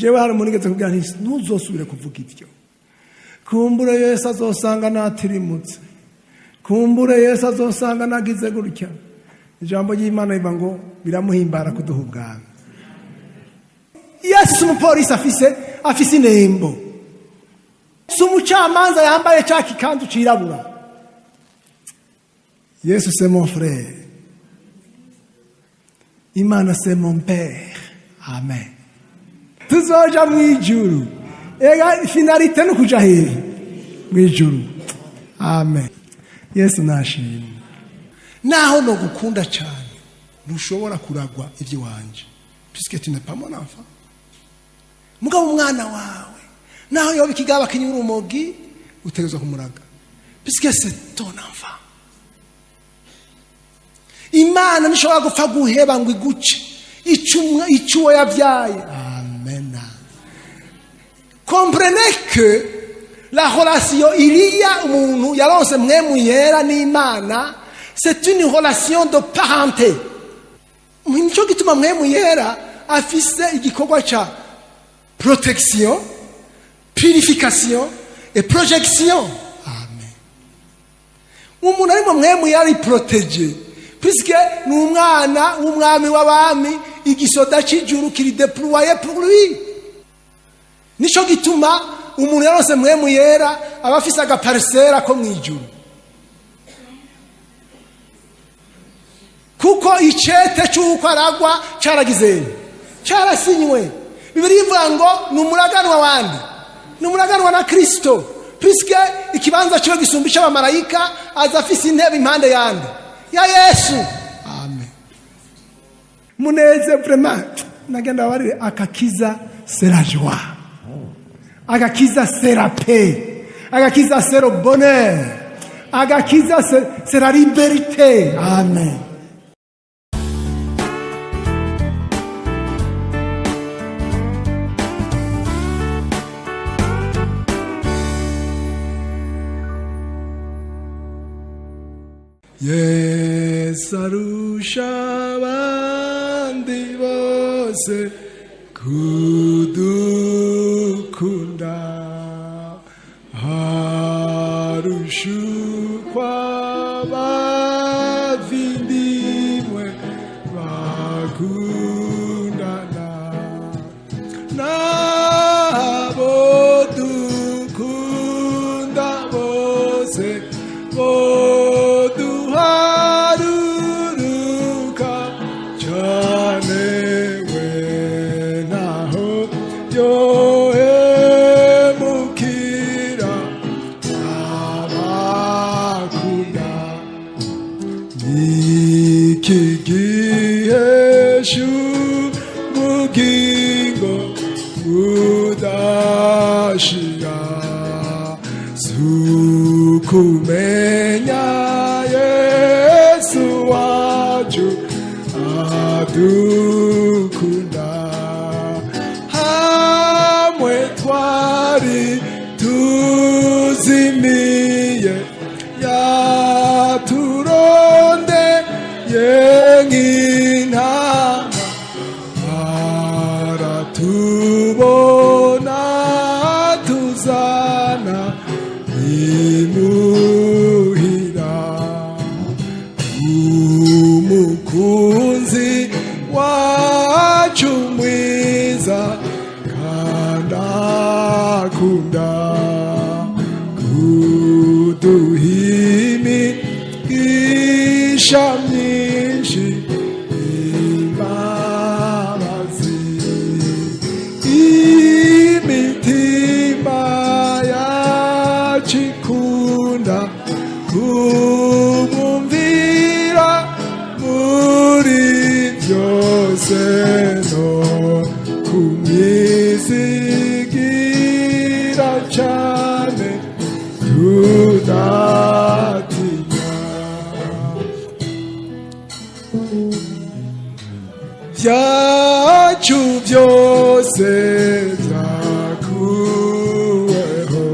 jewe hari umuntu ugeze kugira nti ntuzosubire kuvuga ivyo. Kumbure Yesu azosanga natirimutse. Kumbure Yesu azosanga nagize gutya. Ijambo ry'Imana rivuga ngo biramuhimbara kuduha ubwami. Yesu umupolisi afise inembo. Sumucamanza yambaye cya kikanzu cirabura. Yesu c'est mon frère. Imana c'est mon père. Amen. Tuzoja mwijuru. Ega finalite no kuja hehe mwijuru. Amen. Yesu nashimye. Naho no gukunda cyane ntushobora kuragwa ivyo wanje. Puisque tu n'es pas mon enfant. Mugabo umwana wawe naho yoba ikigaba kinyura umogi utegezwa kumuraga. Puisque c'est ton enfant. Imana nishobora gupfa guheba ngo iguce icuwo yavyaye. Amen. Comprenez que la relation iriya umuntu yaronse mwemu yera n'Imana, c'est une relation de parenté. Nico gituma mwemu yera afise igikorwa ca protection, purification et projection. Amen. Umuntu ari mu mwemu yari protégé. Puisque nous umwana w'umwami w'abami igisoda cy'ijuru kiri déployé pour lui. Nico gituma umuntu yarose mwemu yera abafise agaparsera ko mwijuru. Kuko icete cy'uko aragwa cyaragize cyarasinywe. Bibiri ivuga ngo numuraganwa wandi numuraganwa na Kristo. Puisque ikibanza cyo gisumbisha abamarayika azafise intebe impande yande ya Yesu. Amen. Muneze vraiment nagenda bari akakiza c'est la joie. Agakiza c'est la paix. Agakiza c'est le bonheur. Agakiza c'est la liberté. Amen. Yesu arusha abandi bose kudukunda, harusha kw'abavindimwe bakundana, n'abo dukunda bose duharuruka cyane we naho yohemukira abakunda. Iki gihe cy'ubugingo budashira sukumenya Yesu wacu adukunda, hamwe twari tuzimiye yaturondeye nk'intama, aratubona tuzana imuhira. Umukunzi wacu mwiza kandi akunda kuduha imigisha myinshi, imbabazi, imitima yacu ikunda kumwumvira muri byose no kumwizigira cyane tudatinya. Byacu byose byakuweho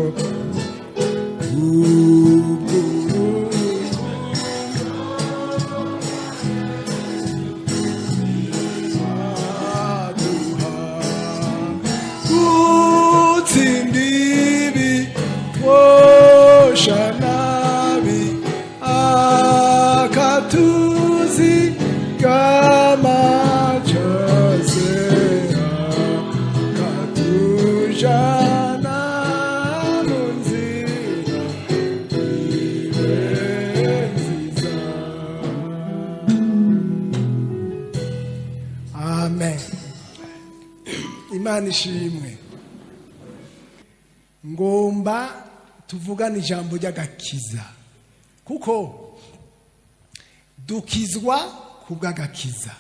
tujana mu nzira iwe nziza. Amen. Imana ishimwe. Ngomba tuvugane ijambo ry'agakiza, kuko dukizwa kubw'agakiza,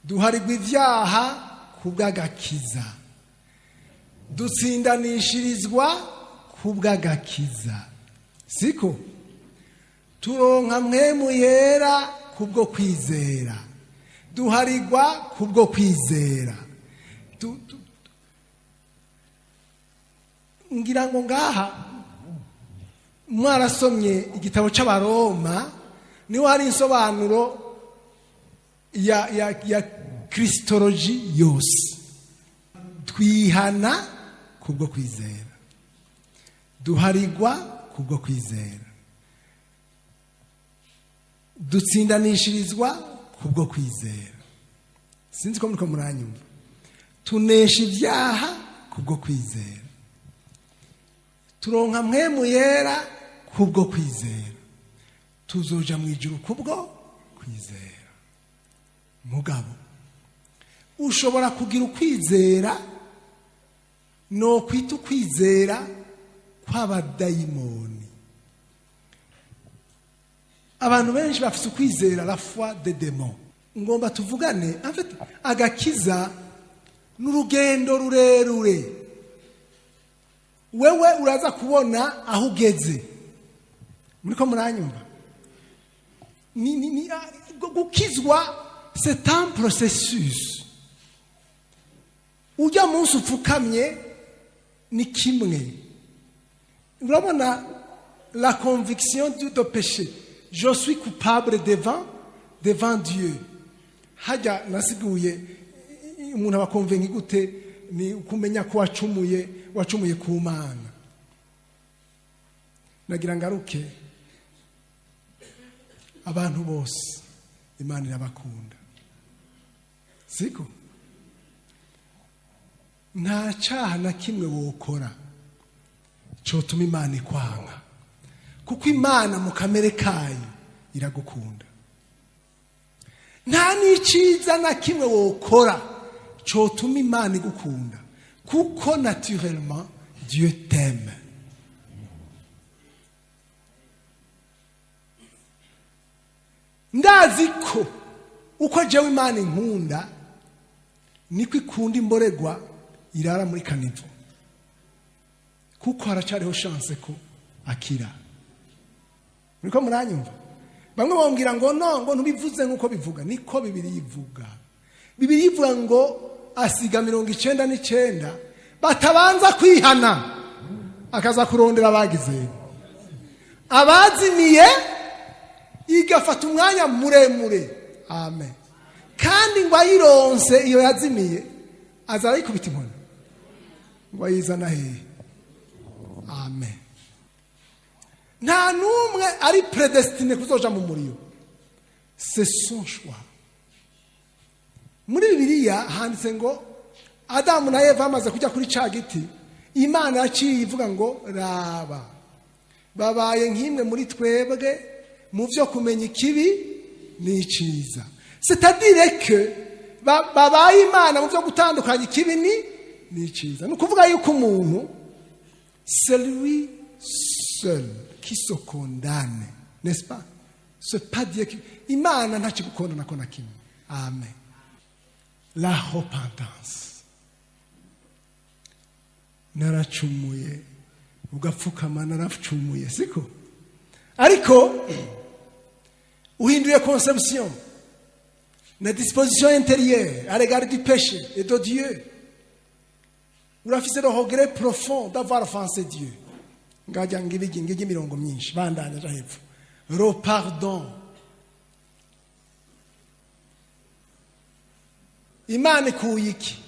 duharigwa ivyaha kubw'agakiza, dutsindanishirizwa kubw'agakiza, siko turonka mpwemu yera kubwo kwizera, duharigwa kubwo kwizera. Ngira ngo ngaha mwarasomye igitabo c'abaroma, niho hari insobanuro ya kristoloji yose. Twihana kubwo kwizera, duharigwa kubwo kwizera, dutsindanishirizwa kubwo kwizera. Sinzi ko muriko muranyumva. Tunesha ivyaha kubwo kwizera, turonka mpwemu yera kubwo kwizera, tuzoja mu ijuru kubwo kwizera. Mugabo ushobora kugira ukwizera no kwita ukwizera kw'abadayimoni. Abantu benshi bafite ukwizera la foi des démons. Ngomba tuvugane, en fait agakiza n'urugendo rurerure. Wewe uraza kubona aho ugeze. Muriko muranyumva? Gukizwa c'est un processus. Ujya munsi upfukamye ni kimwe. Urabona la conviction du péché. Je suis coupable devant Dieu. Hajya nasiguye umuntu abakonvenki gute ni ukumenya ko wacumuye ku Mana. Nagira ngaruke abantu bose Imana irabakunda, siko nta cyaha na kimwe wokora cyotuma Imana ikwanga, kuko Imana mu kamere kayo iragukunda. Nta n'iciza na kimwe wokora cyotuma Imana igukunda, kuko naturellement Dieu t'aime. Ndazi ko uko jewe Imana inkunda niko ikunda imboregwa irara muri kanivo, kuko haracariho chance ko akira. Muriko muranyumva? Bamwe bambwira ngo no, ngo ntubivuze nkuko bivuga. Niko Bibiliya ivuga. Bibiliya ivuga ngo asiga 99 batabanza kwihana akaza kurondera abagize, abazimiye igafata umwanya muremure. Amen. Kandi ngo ayironse iyo yazimiye azara yikubita inkoni ngo ayizana hehe. Amen. Nta numwe ari predestiné kuzoja mu muriyo, c'est son choix. Muri Bibiliya handitse ngo Adamu na Eva bamaze kujya kuri ca giti, Imana yaciye ivuga ngo raba babaye nk'imwe muri twebwe mu byo kumenya ikibi n'iciza. C'est-à-dire que babaye Imana mu byo gutandukanya ikibi n'iciza. Ni ukuvuga yuko umuntu c'est lui seul qui se condamne, n'est-ce pas? C'est pas Dieu qui Imana ntacikukondana ko na kimwe. Amen. La repentance. Naracumuye ugapfukama naracumuye, siko? Ariko uhinduye conception na disposition intérieure à l'égard du péché et de Dieu. Urafise le regret profond d'avoir offensé Dieu. Ngajya ngibigi mirongo myinshi bandanya hepfo. Le pardon. Imana ikuye iki?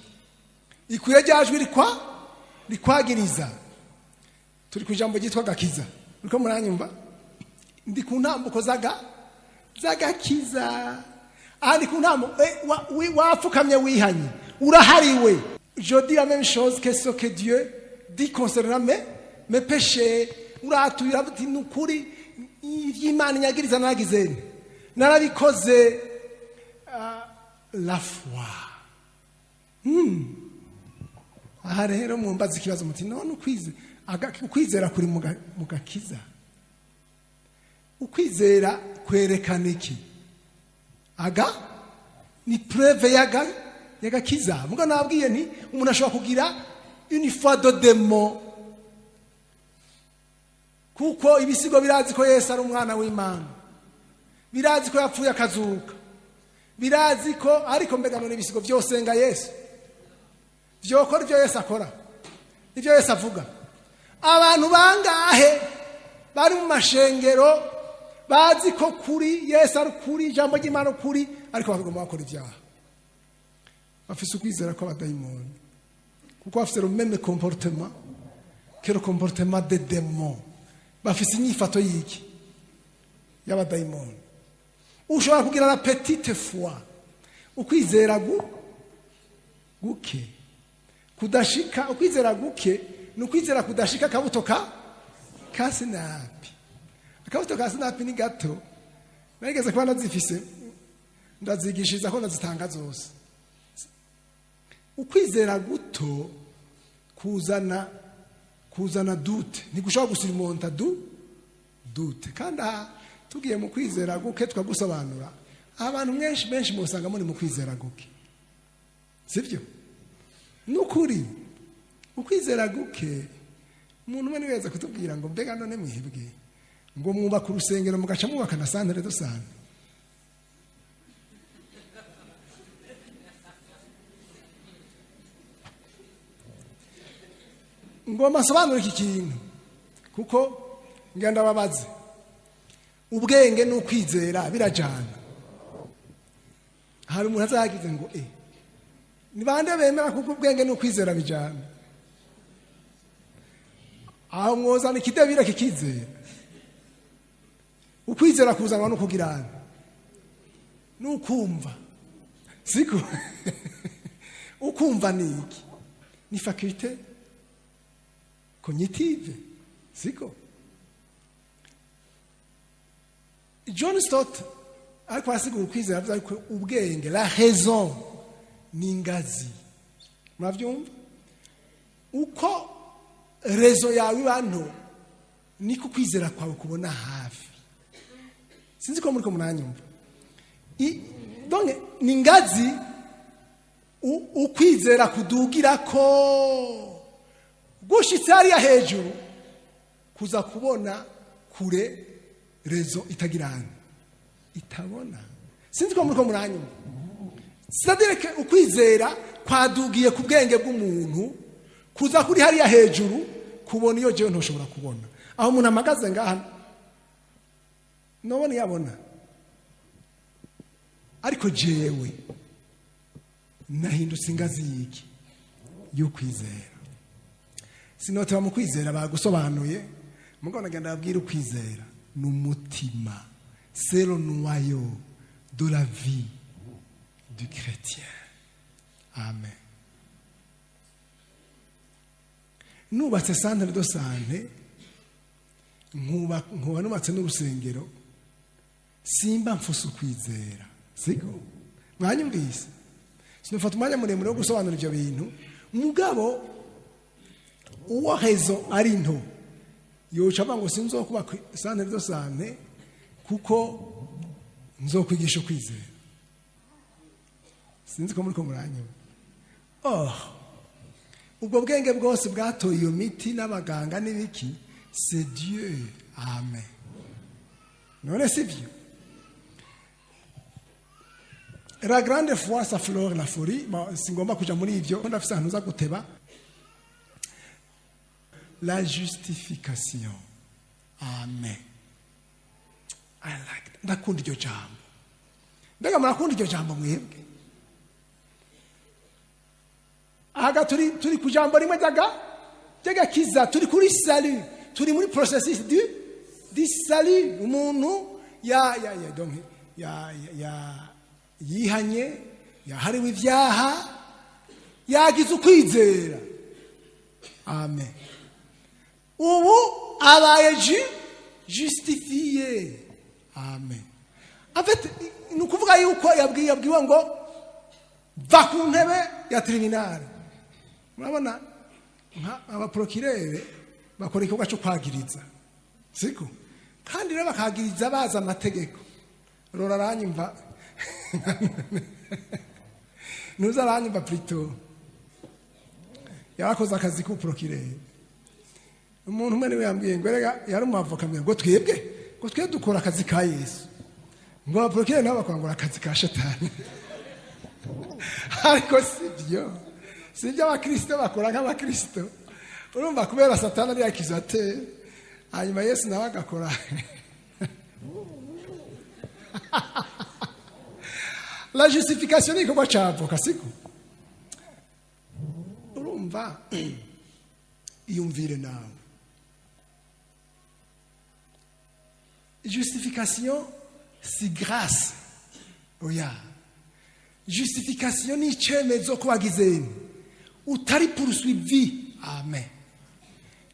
Ikuye ryajwe rikwagiriza. Turi ku ijambo ryitwa gakiza. Uriko muranyumva? Ndi ku ntambuko zagakiza. Ari ku ntambuko wapfukamye wihanye. Urahariwe. je dis la même chose que ce que Dieu dit concernant mes péchés. Uratuye ati nukuri ivy'Imana nyagiriza nagizeni narabikoze la foi. Aha rero mumbaza ikibazo muti none ukwizera kuri mugakiza. Ukwizera kwerekana iki? Ni preuve y'agakiza. Muga nabwiye nti umuntu ashobora kugira une foi de démon. Kuko ibisigo birazi ko Yesu ari umwana w'Imana. Birazi ko yapfuye akazuka. Birazi ko ariko mbega none ibisigo byose nga Yesu. Vyokora ibyo Yesu akora. Ibyo Yesu avuga. Abantu bangahe bari mu mashengero bazi ko kuri Yesu ari kuri ijambo ry'Imana kuri ariko bagomba bakora ibyaha. Bafise ukwizera ko abadayimoni. Kuko bafise le même comportement que le comportement des démons. Bafise inyifato yiki y'abadayimoni. Ushobora kugira la petite foi. Ukwizera guke. Kudashika ukwizera guke nukwizera kudashika kabuto ka sinapi. Akabuto ka sinapi ni gato. Nageze kwa nazifise ndazigishiza ko nazitanga zose. Ukwizera guto kuzana dute. Ntigushobora gusirimonta dute. Kandi tugiye mu kwizera guke twagusobanura. Abantu benshi musanga muri mu kwizera guke. Sivyo? Nukuri. Ukwizera guke umuntu umwe niweza kutubwira ngo mbega none mwihebwe ngo mwubaka urusengero mugaca mwubaka na santere dosane. Ngo masobanura iki kintu kuko ngenda babaze ubwenge n'ukwizera birajana. Hari umuntu azagize ngo ni bande bemera kuko ubwenge n'ukwizera bijana. Aho mwozana ikidabira kikizera. Ukwizera kuzanwa no kugirana. Nukumva. Siko. Ukumva niki? Ni faculté cognitive. Siko. John Stott ariko asigura ukwizera avuga ko ubwenge la raison ni ngazi. Muravyumva? Uko rezo yawe bantu niko kwizera kwawe kubona hafi. Sinzi ko muri ko munanyumva. Donc ni ngazi ukwizera kudugira ko gushitse ari hejuru kuza kubona kure rezo itagirana itabona. Sinzi ko muri ko munanyumva. C'est-à-dire que ukwizera kwadugiye ku bwenge bw'umuntu kuza kuri hariya hejuru kubona iyo jewe ntoshobora kubona. Aho umuntu amagaze ngaha nobone yabona. Ariko jewe nahindutse ingazi yiki yo kwizera. Sinoteba mu kwizera bagusobanuye mugona genda babwira ukwizera n'umutima. C'est le noyau de la vie du chrétien. Amen. Nubatse santere dosane nkuba nubatse n'urusengero simba mfuso kwizera. Siko mwanyumvise sinofata umwanya muremure wo gusobanura ibyo bintu mugabo uwo rezo ari nto yoca bango sinzokuba santere dosane kuko nzokwigisha kwizera. Sinzi ko muri ko muranyumva. Ubwo bwenge bwose bwatoye iyo miti n'abaganga n'ibiki c'est Dieu. Amen. None sivyo. La grande foi sa fleur la folie. Singomba kuja muri ivyo ndafisa ahantu za guteba. La justification. Amen. I like that. Ndakunda iryo jambo. Mbega murakunda iryo jambo mwebwe? Aga turi kujambo rimwe ry'agakiza turi kuri salut turi muri processus du salut. Umuntu donc yihanye yahariwe ivyaha yagize ukwizera. Amen. Ubu abaye justifié. Amen. En fait, nous kuvuga yuko yabwiwe ngo va ku ntebe ya tribunal. Murabona aba procureur bakora ikibazo cyo kwagiriza. Siko? Kandi rero bakagiriza baza amategeko. Rora ranyumva. Nuza ranyumva plutôt. Yarakoze akazi ku procureur. Umuntu umwe niwe yambwiye ngo rega yari umwavoka ngo twebwe dukora akazi ka Yesu. Ngo abaprokere nabo bakora akazi ka Shetani. Ariko sibyo abakristo bakora nk'abakristo. Urumva kubera Satani ari accusateur, hanyuma Yesu nawe agakora. La justification ni kuba cyavoka siko. Urumva iyumvire nawe. Justification, c'est grâce. Oya. Justification ni icyemezo ko wagizeni. Utari poursuivi. Amen.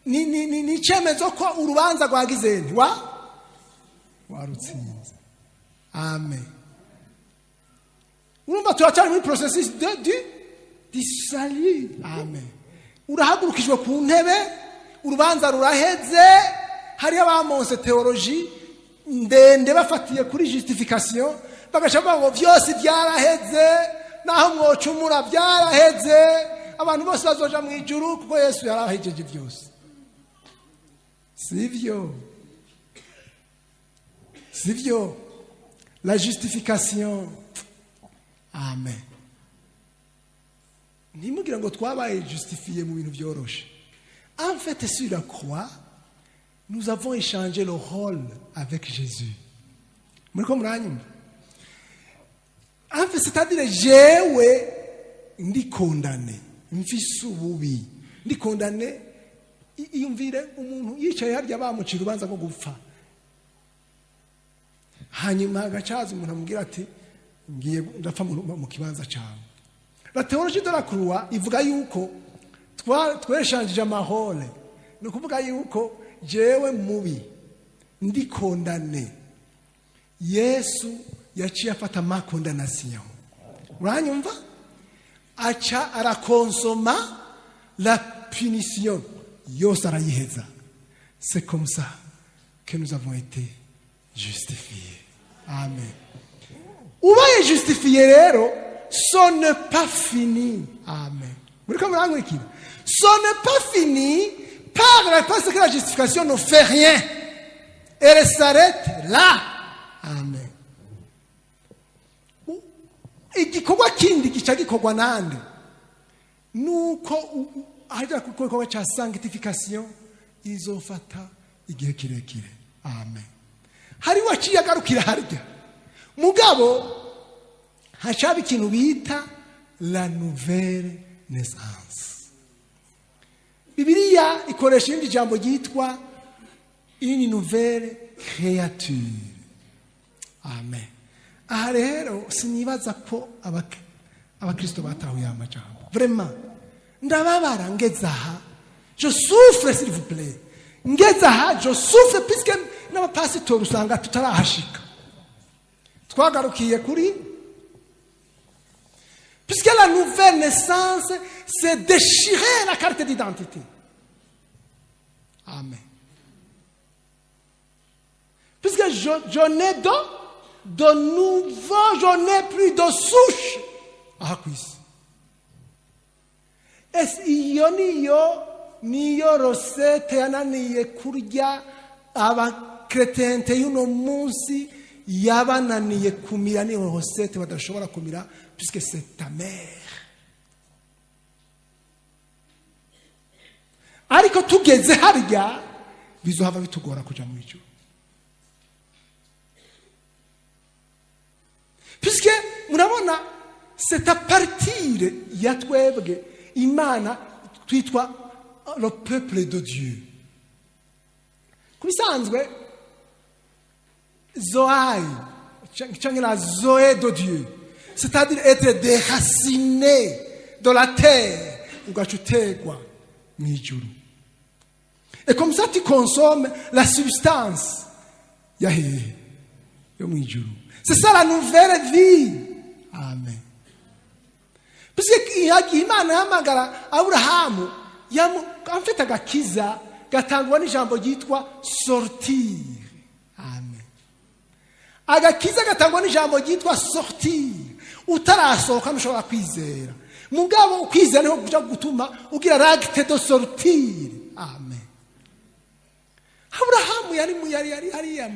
Ni icyemezo ko urubanza rwagizeni. Warutsinze. Amen. Urumva turacyari muri processus du salut. Amen. Urahagurukijwe ku ntebe, urubanza ruraheze, hari abamonse theologie ndende bafatiye kuri justification bagashaka ngo byose byaraheze naho mwocumura byaraheze abantu bose bazoja mu ijuru kuko Yesu yarahejeje byose. Sivyo. La justification. Amen. Nimugira ngo twabaye justifié mu bintu byoroshe. En fait, sur la croix, nous avons échangé le rôle avec Jésus. En fait, c'est-à-dire, jewe ndi condamné. Mfise ububi. Ndi condamné. Iyumvire umuntu yicaye harya bamucira ubanza ko gupfa. Hanyuma agacaza umuntu amubwira ati ngiye ndapfa mu kibanza cyawe. La théologie de la croix ivuga yuko tweshanjije amahole. Ni ukuvuga yuko jewe mubi ndi condamné. Yesu yaciye afata ma condamnation. Uranyumva? Acha arakonsoma la punition. Yose arayiheza. C'est comme ça que nous avons été justifiés. Amen. Ubaye justifié rero, ce n'est pas fini. Amen. Ce n'est pas fini parce que la justification ne fait rien. Elle s'arrête là. Amen. Igikorwa kindi gica gikorwa nande nuko ajya kukorwa cha sanctification izofata igihe kirekire. Amen. Hari waciye agarukira harya mugabo hashaba ikintu bita la nouvelle naissance. Bibiliya ikoresha indi jambo ryitwa une nouvelle créature. Amen. Aha rero sinibaza ko abakristo batahuye amajambo. Vraiment. Ndababara ngezaha. Je souffre s'il vous plaît. Ngezaha je souffre puisque n'abapasitori usanga tutarahashika. Twagarukiye kuri puisque la nouvelle naissance c'est déchirer la carte d'identité. Amen. Puisque je n'ai de nouveau, je n'ai plus de souche. Ah, oui. Est-ce niyo rosette yananiye kurya abakretente y'uno munsi yabananiye kumira niyo rosette badashobora kumira puisque c'est ta mère. Ariko tugeze harya bizohava bitugora kuja mu ijuru. Puisque murabona c'est à partir ya twebwe Imana twitwa le peuple de Dieu. Kubisanzwe Zoai changela Zoé de Dieu, c'est-à-dire être déraciné de la terre ugaca utegwa mw'ijuru. Et comme ça tu consommes la substance ya hehe yo mw'ijuru. C'est ça la nouvelle vie. Amen. Parce que Imana yahamagara Aburahamu amfite agakiza gatangwa n'ijambo ryitwa sortir. Amen. Agakiza gatangwa n'ijambo ryitwa sortir. Utarasohoka ntushobora kwizera. Mugabo ukwizera niho kuja gutuma ugira l'acte de sortir. Amen. Aburahamu yari hariya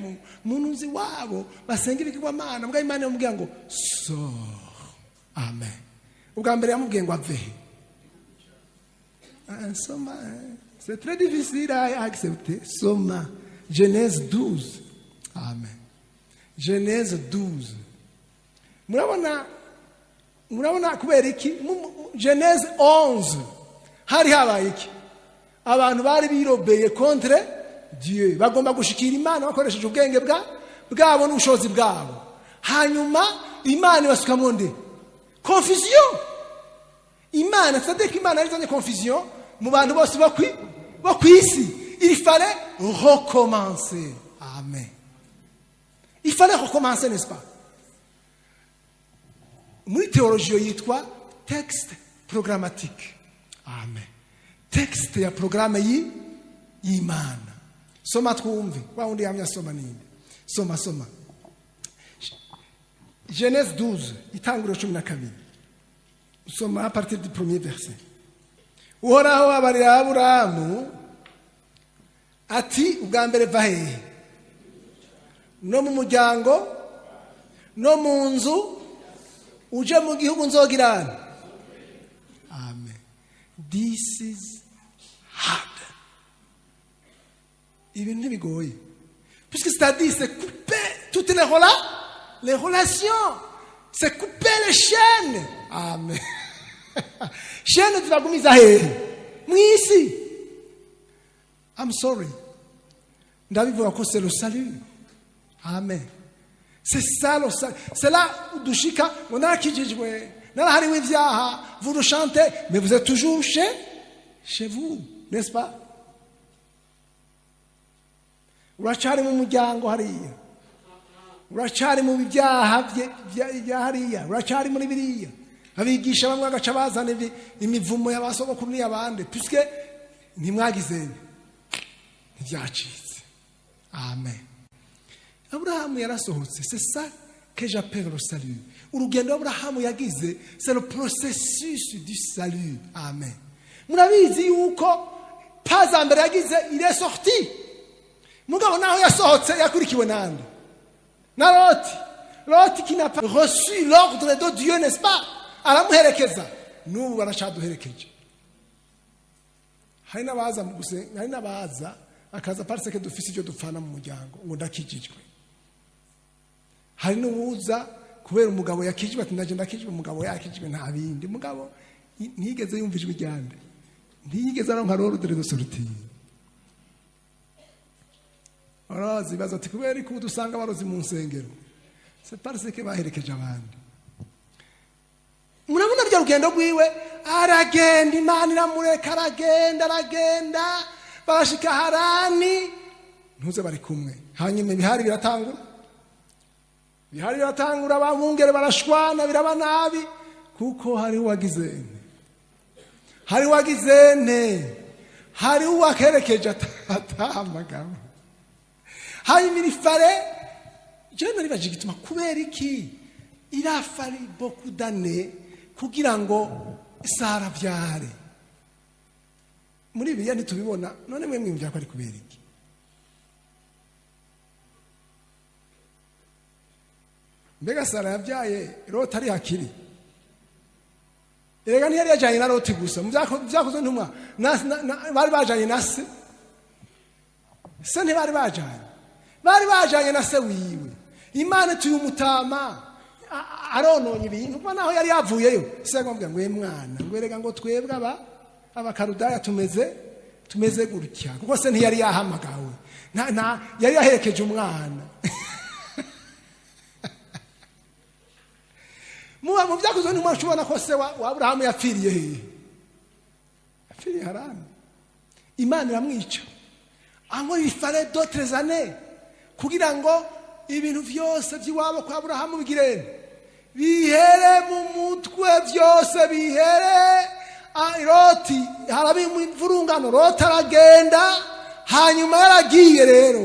mununzi wabo basenga ibigirwamana, mbwa Imana yamubwiye ngo sors. Amen. Ubwa mbere yamubwiye ngo ave. Soma, c'est très difficile à accepter. Soma, Genèse 12. Amen. Genèse 12. Murabona kubera iki? Genèse 11. Hari habaye iki? Abantu bari birobeye contre Dieu. Bagomba gushikira Imana bakoresheje ubwenge bwabo n'ubushobozi bwabo. Hanyuma Imana ibasukamo nde? Confusion. Imana, c'est-à-dire qu'Imana a donné confusion. Mu bantu bose bakwisi. Il fallait recommencer. Amen. Il fallait recommencer, n'est-ce pas? Muri théologie yitwa texte programmatique. Amen. Texte ya programme y'Imana. Soma twumve. Wa undi yamya soma ninde? Soma. Genèse 12, itanguriro 12. Soma à partir du premier verset. Uhoraho abarira Aburahamu ati ubwa mbere va hehe? No mu muryango, no mu nzu, uje mu gihugu nzogirana. Amen. This is hard. Ibintu ntibigoye. Puisque c'est-à-dire c'est couper toutes les relations. C'est couper les chaînes. Amen. Chaîne tunagumiza hehe? Mwisi. I'm sorry. Ndabivuga ko c'est le salut. Amen. C'est ça le salut. C'est là où dushika, on a kijijwe. Narahariwe ivyaha, vous le chantez, mais vous êtes toujours chez vous, n'est-ce pas? Urachari mu muryango hariya. Urachari mu byaha bya hariya. Urachari muri biriya. Abigisha bamwe agaca bazana imivumo y'abasogokuru n'iyabande puisque ntimwagize ntibyacitse. Amen. Abrahamu yarasohotse. C'est ça que j'appelle le salut. Urugendo Abrahamu yagize, c'est le processus du salut. Amen. Murabizi yuko paza mbere yagize, il est sorti. Mugabo naho yasohotse yakurikiwe nande? Na Loti qui n'a pas reçu l'ordre de Dieu, n'est-ce pas? Aramuherekeza. N'ubu baracaduherekeje. Hari n'abaza akaza parce que dufise ibyo dupfana mu muryango ngo ndakijijwe. Hari n'uwuza kubera umugabo yakijijwe ati ndaje ndakijijwe, umugabo yakijijwe nta bindi. Mugabo ntigeze yumvijwe ryande. Ntigeze aronka l'ordre de sortir. Arazi baza ati kubera ko dusanga barozi mu nsengero. C'est parce que baherekeje abandi. Murabona rya rugendo rwiwe aragenda, Imana iramureka aragenda barashika Harani, ntuze bari kumwe. Hanyuma ibihari biratangura abamungere barashwana biraba nabi kuko hari uwakerekeje atamagamo. Hanyuma irifare je nari bajigituma kubera iki irafari beaucoup d'années kugira ngo Sara byare. Muri biya ntitubibona, none mwe mwimvya ko ari kubera iki? Mbega Sara yabyaye Loti ari hakiri? Erega ntiyari yajanye na Loti gusa, muvyakoze ntumwa bari bajanye na se. Se ntibari bajanye na se wiwe. Imana tuyumutama arononye ibintu kuba naho yari yavuyeyo. Se ngombe ngo mwana ngo erega ngo twebwe abakarudaya tumeze gutya kuko se ntiyari yahamagawe yari yaherekeje umwana. muba mu byakozwe ntimwashobora ko se wa Aburahamu yapfiriye hehe yapfiriye Harani Imana iramwica ango ifare d'autres années kugira ngo ibintu byose by'iwabo kwa Aburahamu bigirene bihere mu mutwe byose bihere Loti harabi mu mvurungano Loti aragenda hanyuma yaragiye rero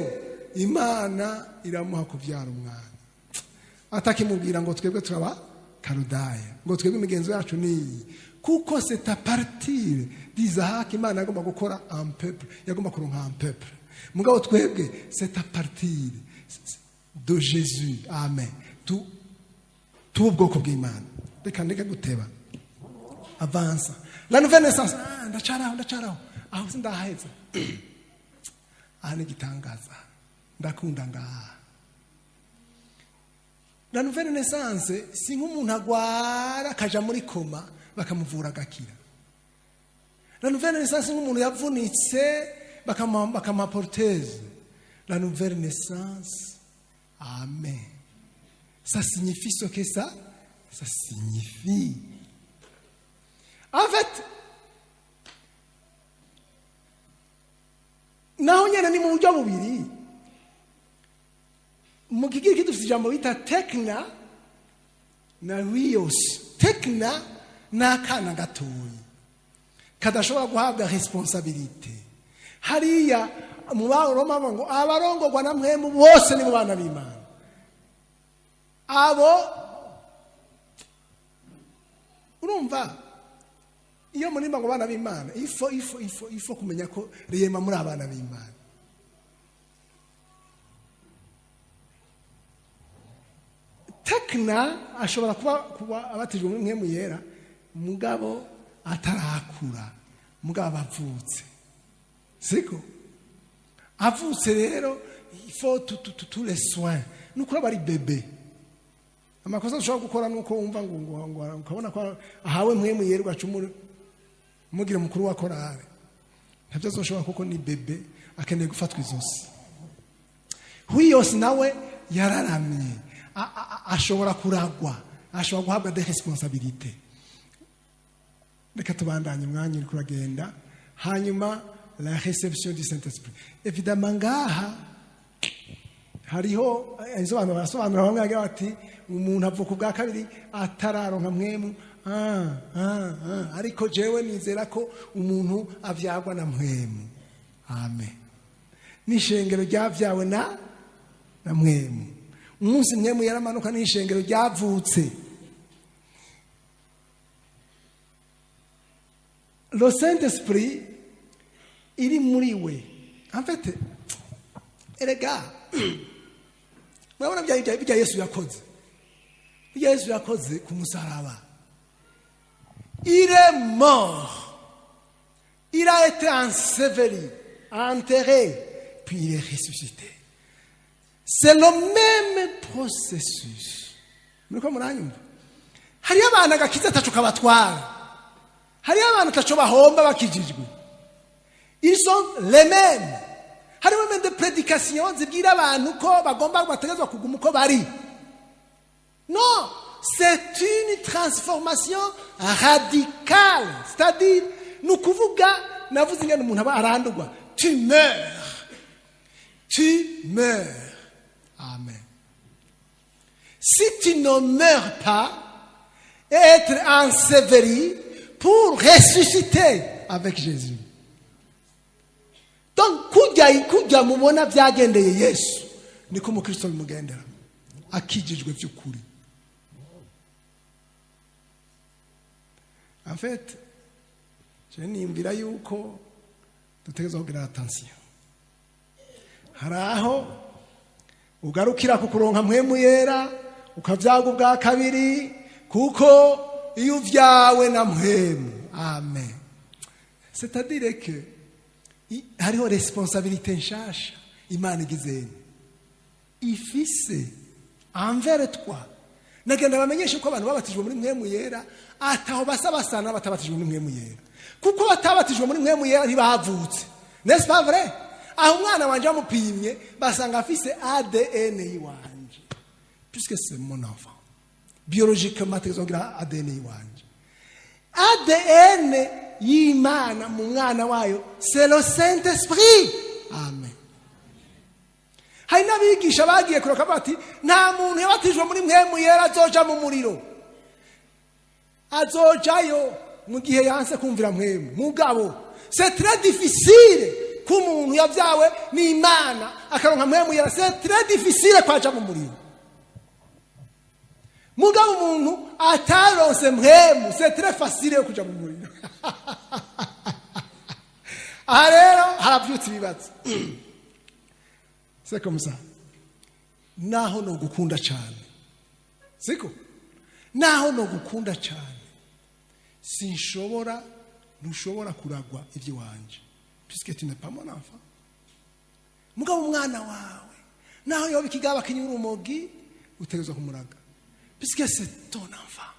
Imana iramuha kuvyara umwana atakimubwira ngo twebwe turaba Karudaya ngo twebwe imigenzo yacu ni kuko c'est à partir d'Isaac Imana yagomba gukora un peuple yagomba kuronka un peuple mugabo twebwe c'est à partir de Jésus amen tu ubwoko bw'Imana reka ndeke guteba avance la nouvelle naissance ndacaraho aho sindaheza ahane gitangaza ndakunda ngaha la nouvelle naissance si nk'umuntu agwara akaja muri koma bakamuvura agakira la nouvelle naissance nk'umuntu yavunitse bakamaporteze la nouvelle naissance amen ça signifie ce que ça signifie en fait naho nyene ni mu buryo bubiri mu kigiriki dufite ijambo bita tekna na wios tekna n'akana gatoyi kadashobora guhabwa responsabilité hariya mu Baroma ngo abarongorwa na mwemu bose ni mu bana b'Imana abo urumva iyo muri ngo bana b'Imana ifo kumenya ko riyema muri abana b'Imana tekna ashobora kuba abatijwe muri mwemu yera mugabo atarakura mugabo avutse siko avutse rero il faut tous les soins nuko bari bébé amakosa ushobora gukora nuko wumva ngo ukabona ko ahawe mwemu yera ugacumura mugira mukuru wa korale ntabyo azoshobora kuko ni bébé akeneye gufatwa izosi huyose nawe yararamye ashobora kuragwa ashobora guhabwa des responsabilités reka tubandanye mwanya uri kuragenda hanyuma la réception du Saint-Esprit évidemment ngaha hariho abantu barasobanura bamwe bagira bati umuntu avuka ubwa kabiri atararonka mwemu ariko jewe nizera ko umuntu avyagwa na mwemu amen n'ishengero ryavyawe na mwemu umunsi mwemu yaramanuka n'ishengero ryavutse le Saint-Esprit iri muri we en fait erega murabona bya Yesu yakoze bya Yesu yakoze ku musaraba il est mort il a été enseveli enterré puis il est ressuscité c'est le même processus muriko muranyumva hari abana agakiza tacu kabatwara hari abantu tacu bahomba bakijijwe ils sont les mêmes hari même de prédication zibwira abantu ko bagomba bategezwa kuguma uko bari non c'est une transformation radicale c'est-à-dire nous kuvuga navuze ngene umuntu aba arandurwa tu meurs amen si tu ne meurs pas être enseveli pour ressusciter avec Jésus donc kujya mubona byagendeye Yesu niko umukristo bimugendera akijijwe by'ukuri en fait je nimbira yuko dutegeza kugira attention haraho ugarukira ku kuronka mwemu yera ukavyaga ubwa kabiri kuko iyo uvyawe na mwemu amen c'est-à-dire que hariho responsabilité nshasha Imana igizeni ifise envers toi nagenda bamenyesha ko abantu babatijwe muri mwemu yera ataho basabasana batabatijwe muri mwemu yera kuko batabatijwe muri mwemu yera ntibavutse n'est-ce pas vrai aho umwana wanje amupimye basanga afise ADN yiwanje puisque c'est mon enfant biologiquement tezogira ADN iwanje. ADN y'Imana mu mwana wayo c'est le Saint-Esprit. Amen. Hari n'abigisha bagiye kuroka bati nta muntu yabatijwe muri mpwemu yera azoja mu muriro. Azojayo mu gihe yanse kumvira mpwemu. Mugabo c'est très difficile k'umuntu yavyawe n'Imana akaronka mpwemu yera, c'est très difficile kwaja mu muriro. Mugabo umuntu ataronse mpwemu c'est très facile yo kuja mu muriro. Aha rero haravyutse ibibazo. C'est comme ça. Naho no gukunda cyane. Siko? Naho no gukunda cyane. Ntushobora kuragwa ibyo wanje. Puisque tu n'es pas mon enfant. Mugabo umwana wawe. Naho yoba ikigaba kinyura umogi utegezwa kumuraga. Puisque c'est ton enfant.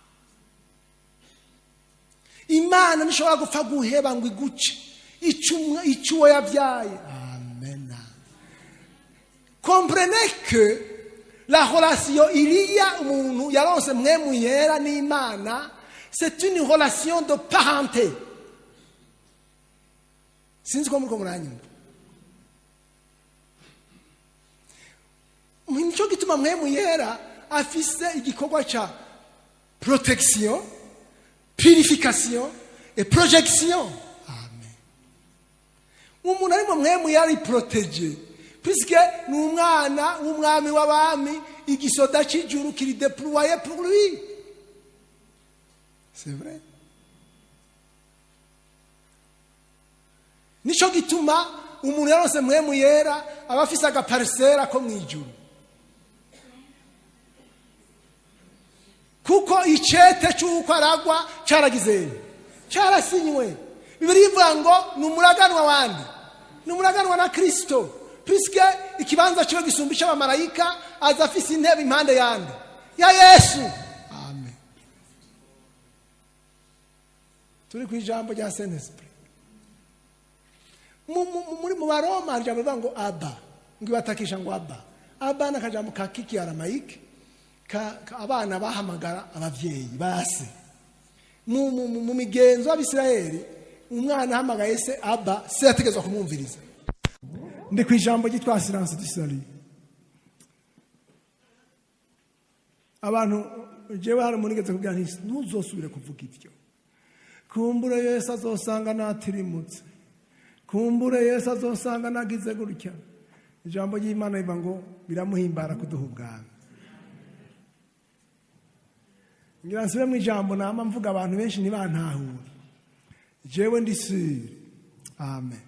Imana nishobora gupfa guheba ngo iguce. Icuwo yavyaye. Amen. Comprenez que la relation iliya umuntu yaronse mwemu yera n'Imana, c'est une relation de parenté. Sinzi ko muriko muranyumva. Nico gituma mwemu yera afise igikorwa ca protection, purification et projection. Amen. Umuntu ari mu mwemu yari protégé. Puisque nous mwana umwami w'abami igisoda cy'ijuru kiri déployé pour lui. C'est vrai. Nico gituma umuntu yaronse mwemu yera abafise agaparisera ko mwijuru. Kuko icete cy'uko aragwa cyaragizeye. Cyarasinywe. Bibiri ivuga ngo numuraganwa wandi. Numuraganwa na Kristo. Puisque ikibanza cyo gisumbisha abamarayika azafise intebe impande yande ya Yesu. Amen. Turi ku ijambo rya Saint-Esprit. Muri mu Baroma ijambo rivuga ngo Abba. Ngibatakisha ngo Abba. Abba nakajambo kakiki aramayike. Abana bahamagara abavyeyi base. Mu migenzo y'Abisirayeli umwana ahamagaye se Abba se yategezwa kumwumviriza. Ndi ku ijambo ryitwa silence du salut. Abantu jewe hari munigeze kubwira nti ntuzosubire kuvuga ivyo. Kumbure Yesu azosanga natirimutse. Kumbure Yesu azosanga nagize gutya. Ijambo ry'Imana rivuga ngo biramuhimbara kuduha ubwami. Ngira nsubire mu ijambo nama mvuga abantu benshi ntibantahura. Jewe ndi sûr. Amen.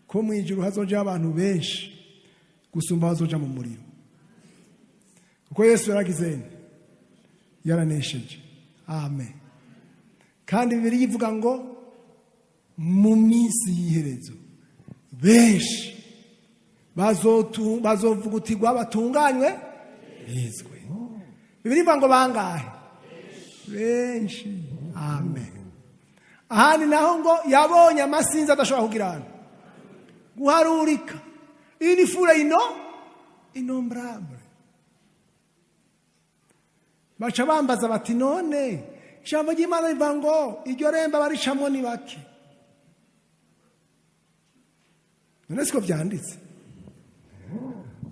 Ko mu ijuru hazoja abantu benshi gusumba hazoja mu muriro. Kuko Yesu yaragizeni yaranesheje. Amen. Kandi Bibiliya ivuga ngo mu minsi y'iherezo benshi bazovugutirwa batunganywe bizwe. Bibiliya ivuga ngo bangahe? Benshi. Amen. Ahandi naho ngo yabonye amasinzi adashobora kugirana. Guharurika. Une foule innombrable. Baca bambaza bati none ijambo ry'Imana rivuga ngo iryo remba baricamwo ni bake. None siko byanditse.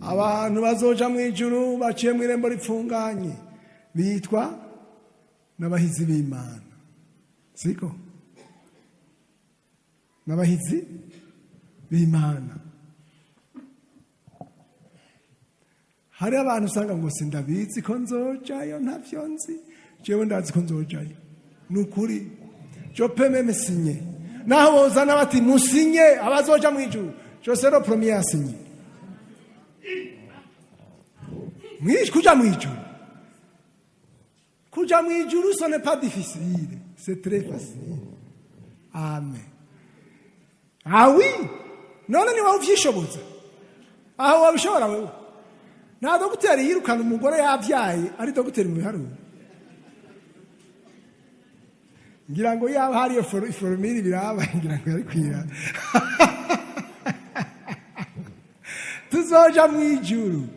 Abantu bazoja mu ijuru baciye mu irembo ripfunganye bitwa n'abahizi b'Imana. Siko? N'abahizi b'Imana. Hari abantu usanga ngo sindabizi ko nzojayo ntavyo nzi. Jewe ndazi ko nzojayo. Nukuri. Je peux même signer. Naho bozana bati musinye abazoja mu ijuru. Je serai le premier à signer. Kuja mu ijuru. Kuja mu ijuru ce n'est pas difficile. C'est très facile. Amen. Ah oui. None ni wavyishoboza. Aho wabishobora wewe. Na dogiteri yirukana umugore yavyaye ari dogiteri mu biharuro. Ngira ngo yaba hari formule biraba ngira ngo yari kwira. Tuzoja mu ijuru.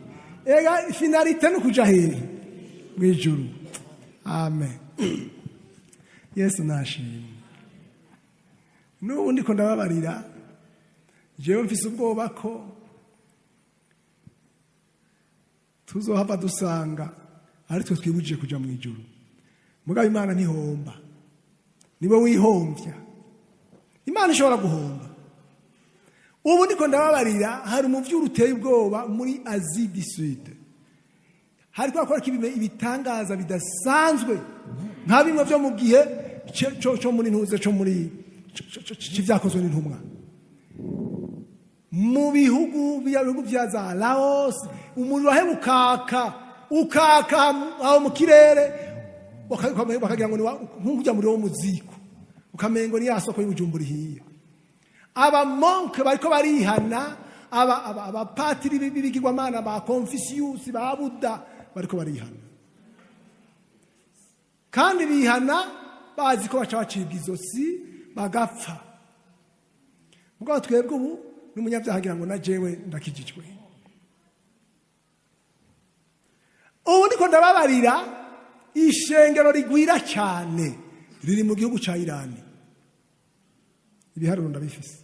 Ega finalité no kuja hehe mu ijuru. amen. Yesu nashimwe. N'ubundi ko ndababarira jewe mfise ubwoba ko tuzohava dusanga ari twe twibujije kuja mu ijuru. Mugabo Imana ntihomba, niwe wihomvya. Imana ishobora guhomba. Ubu ndiko ndababarira hari umuvyuru uteye ubwoba muri Asie du Sud. Hari kwakora ibitangaza bidasanzwe nka bimwe byo mu gihe cyo muri ntuze cyo muri civyakozwe n'intumwa. Mu bihugu bya za Laos umuriro ukaka aho mu kirere bakagira ngo nk'ujya muri wo muziko ukamengo ni yasoko y'ubujumbura hiye. Aba monk bariko barihana, aba patiri b'ibigirwamana ba Confucius ba Buddha bariko barihana, kandi bihana bazi ko baca bacibwa izosi bagapfa. Mugabo twebwe ubu n'umunyabyaha agira ngo na jewe ndakijijwe. Ubu ndiko ndababarira ishengero rigwira cyane riri mu gihugu ca Iran. Ibiharuro ndabifise.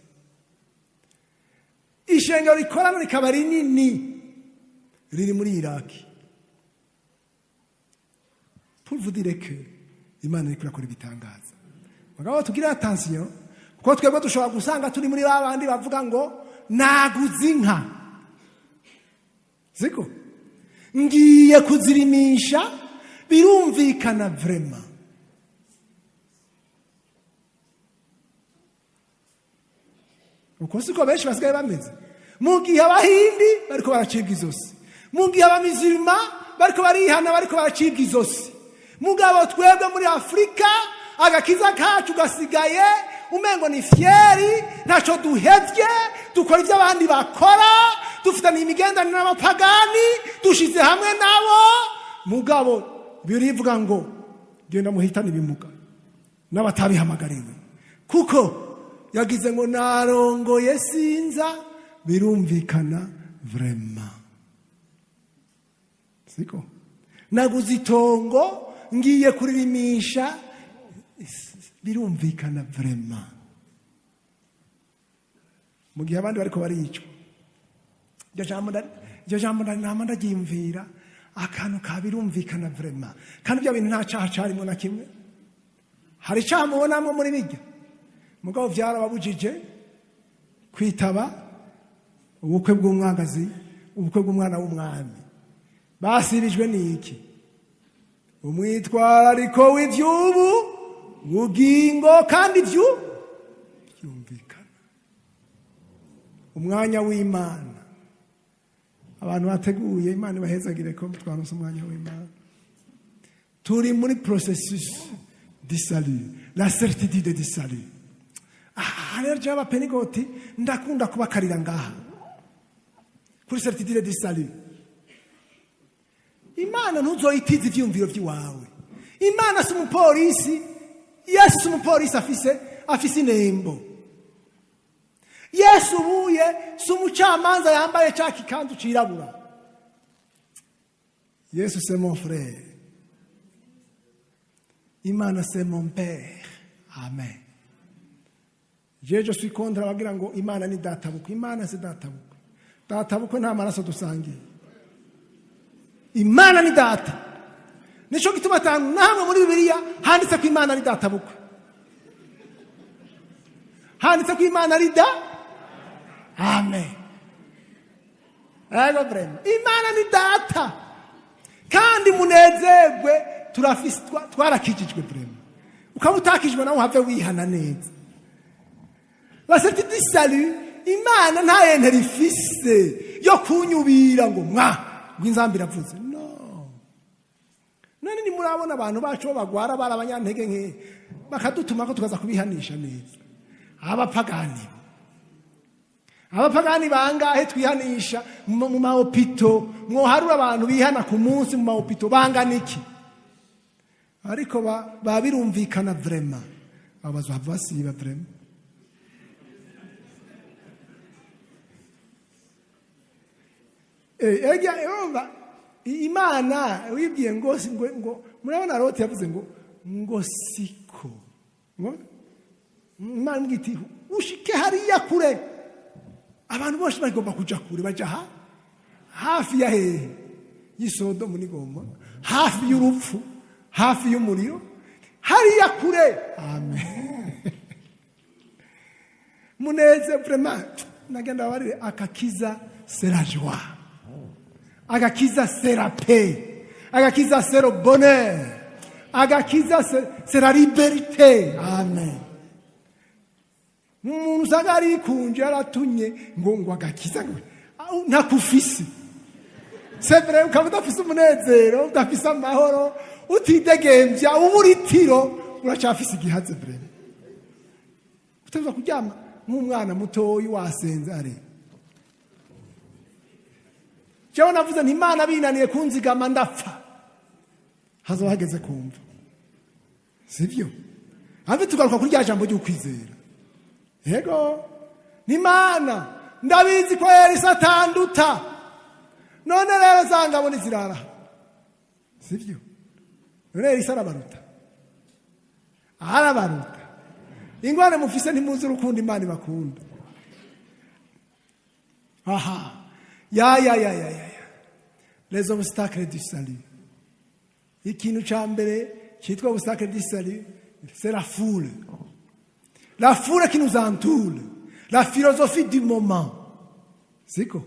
Ishengero rikorana rikaba rinini riri muri Iraq. Pour vous dire que Imana iri kurakora ibitangaza. Mugabo tugira attention kuko twebwe dushobora gusanga turi muri babandi bavuga ngo naguze inka. Ziko ngiye kuzirimisha birumvikana vraiment. Uko siko benshi basigaye bameze. Mu gihe abahindi bariko baracibwa izosi, mu gihe abamizirima bariko barihana bariko baracibwa izosi. Mugabo twebwe muri Afrika agakiza kacu gasigaye umengo ni fieri, naco duhevye, dukora ivyo abandi bakora, dufitanye imigendanire n'abapagani, dushize hamwe nabo. Mugabo birivuga ngo genda muhitane ibimuga n'abatabihamagariwe, kuko yagize ngo narongoye sinza birumvikana vraiment. Siko naguze itongo ngiye kuririmisha birumvikana vraiment. Mu gihe abandi bariko baricwa iryo jambo ndagimvira akantu ka birumvikana vraiment. Kandi bya bintu nta cyaha carimo na kimwe. Hari cyaha mubonamwo muri bijya, mugabo vyarababujije kwitaba ubukwe bw'umwagazi, ubukwe bw'umwana w'umwami. Basibijwe n'iki? Umwitwarariko w'ivyubu bugingo kandi byumvikana. Umwanya w'Imana abantu bateguye, Imana bahezagire ko twaronse umwanya w'Imana. Turi muri processus du salut, la certitude du salut. Rero jaba penigoti ndakunda kubakarira ngaha kuri certitude du salut. Imana ntuzoyitiza ivyumviro vyiwawe. Imana si umupolisi. Yesu si umupolisi afise inembo. Yesu ubuye si umucamanza yambaye ca kikanzu cirabura. Yesu c'est mon frère. Imana c'est mon père. Amen. Je suis contre abagira ngo Imana ni databukwe. Imana si databukwe. Databukwe nta maraso dusangiye. Imana ni data. Nico gituma tanu namwe muri Bibiliya handitse ko Imana ni databukwe. Handitse ko Imana ari Amen. Ego brem. Imana ni data. Kandi munezerwe turafise twarakijijwe brem. Ukabutakijwe nawe have wihana neza. La certitude du salut, Imana nta yente rifise yo kunyubira ngo gwinzambira vuze. No. None ni murabona abantu bacu bagwara barabanyantege nke bakadutuma ko tukaza kubihanisha neza. Abapagani bangahe twihanisha mu mahopito, mwoharura abantu bihana ku munsi mu mahopito banganiki. Ariko babirumvikana vraiment. Abazwa basiba vraiment. Imana wibwiye ngo murabona Loti yavuze ngo siko Imana ngiti ushike hariya kure abantu bose bagomba kuja kure baja hafi ya hehe y'Isodomu n'Igomora hafi y'urupfu hafi y'umuriro hariya kure amen muneze vraiment nagenda barire AGAKIZA c'est la joie AGAKIZA c'est la paix AGAKIZA c'est le bonheur AGAKIZA c'est la liberté amen umuntu usanga arikunje aratunye ngo AGAKIZA ntakufise c'est vrai ukaba udafise umunezero udafise amahoro utidegembya uburitiro uracafise igihaze vraiment uteza kuryama nk'umwana mutoyi wasenze ari jewe navuze nti Imana binaniye kunzigama ndapfa hazohageze kumva sivyo ave tugaruka kuri rya jambo ry'ukwizera yego ni Imana ndabizi ko yari satanduta none rero zangabo nizirara sivyo none yari sarabaruta arabaruta ingwane mufise ntimuzi urukundo Imana bakunda aha ya les obstacles du salut ikintu ca mbere cyitwa obstacle du salut c'est la foule qui nous entoure la philosophie du moment c'est quoi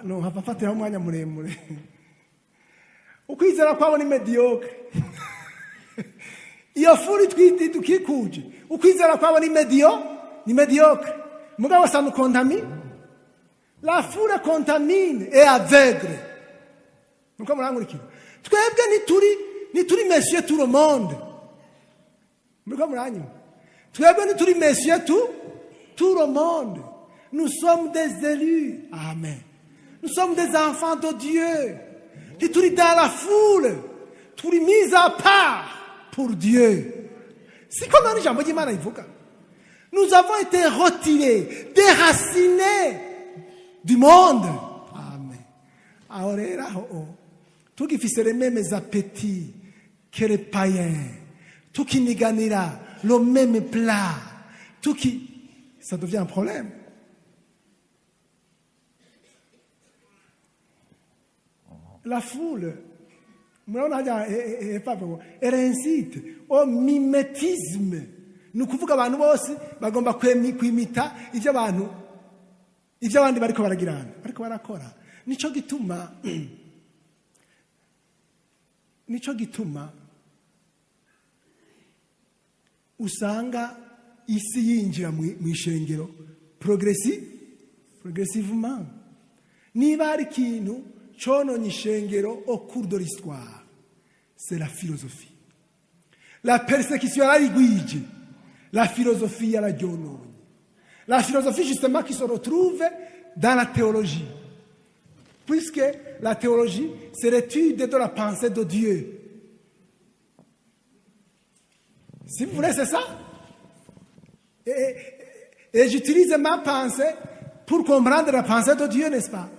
no hapafatira umwanya muremure ukwizera kwabo ni mediocre iyo furi twiti tukikuje ukwizera kwabo ni mediocre mugabo ça nous contamine la foule contamine et aveugle nuko murangurikira twebwe ni turi messieurs tout le monde nuko muranyu twebwe ni turi messieurs tout le monde nous sommes des élus amen nous sommes des enfants de Dieu qui turi dans la foule turi mis à part pour Dieu c'est comme dans le jambo d'Imana ivuga nous avons été retirés déracinés du monde amen ahoreraho tugifise les mêmes appétits que les païens tukiniganira le même plat ça devient un problème. La foule, elle incite au mimétisme. Nous kuvuga abantu bose bagomba kwimita ivyo abandi bariko barakora. Nico gituma usanga isi yinjira mu ishengero progressivement. Niba ari kintu chononye ishengero au cours de l'histoire, c'est la philosophie. La persécution à l'iguige, la philosophie à la dionone. La philosophie justement qui se retrouve dans la théologie. Puisque la théologie, c'est l'étude de la pensée de Dieu. Si vous voulez, c'est ça. Et j'utilise ma pensée pour comprendre la pensée de Dieu, n'est-ce pas?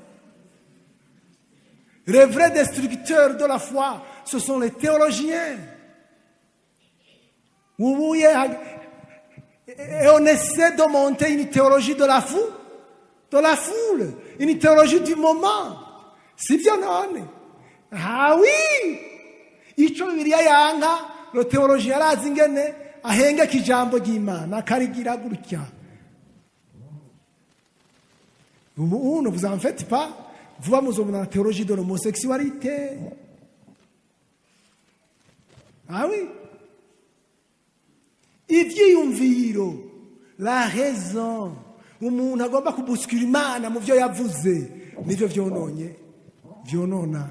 Les vrais destructeurs de la foi, ce sont les théologiens. Et on essaie de monter une théologie de la foule, une théologie du moment. C'est violent. Ah oui! Icho Bibiliya yanga, le théologien arazi ingene ahenga kijambo ry'Imana akarigira gutya. Vous ne vous en faites pas. Vous avez la théologie de l'homosexualité. Ah oui. Ivyiyumviro, la raison, umuntu agomba kubuskira Imana mu byo yavuze, nivyo vyonona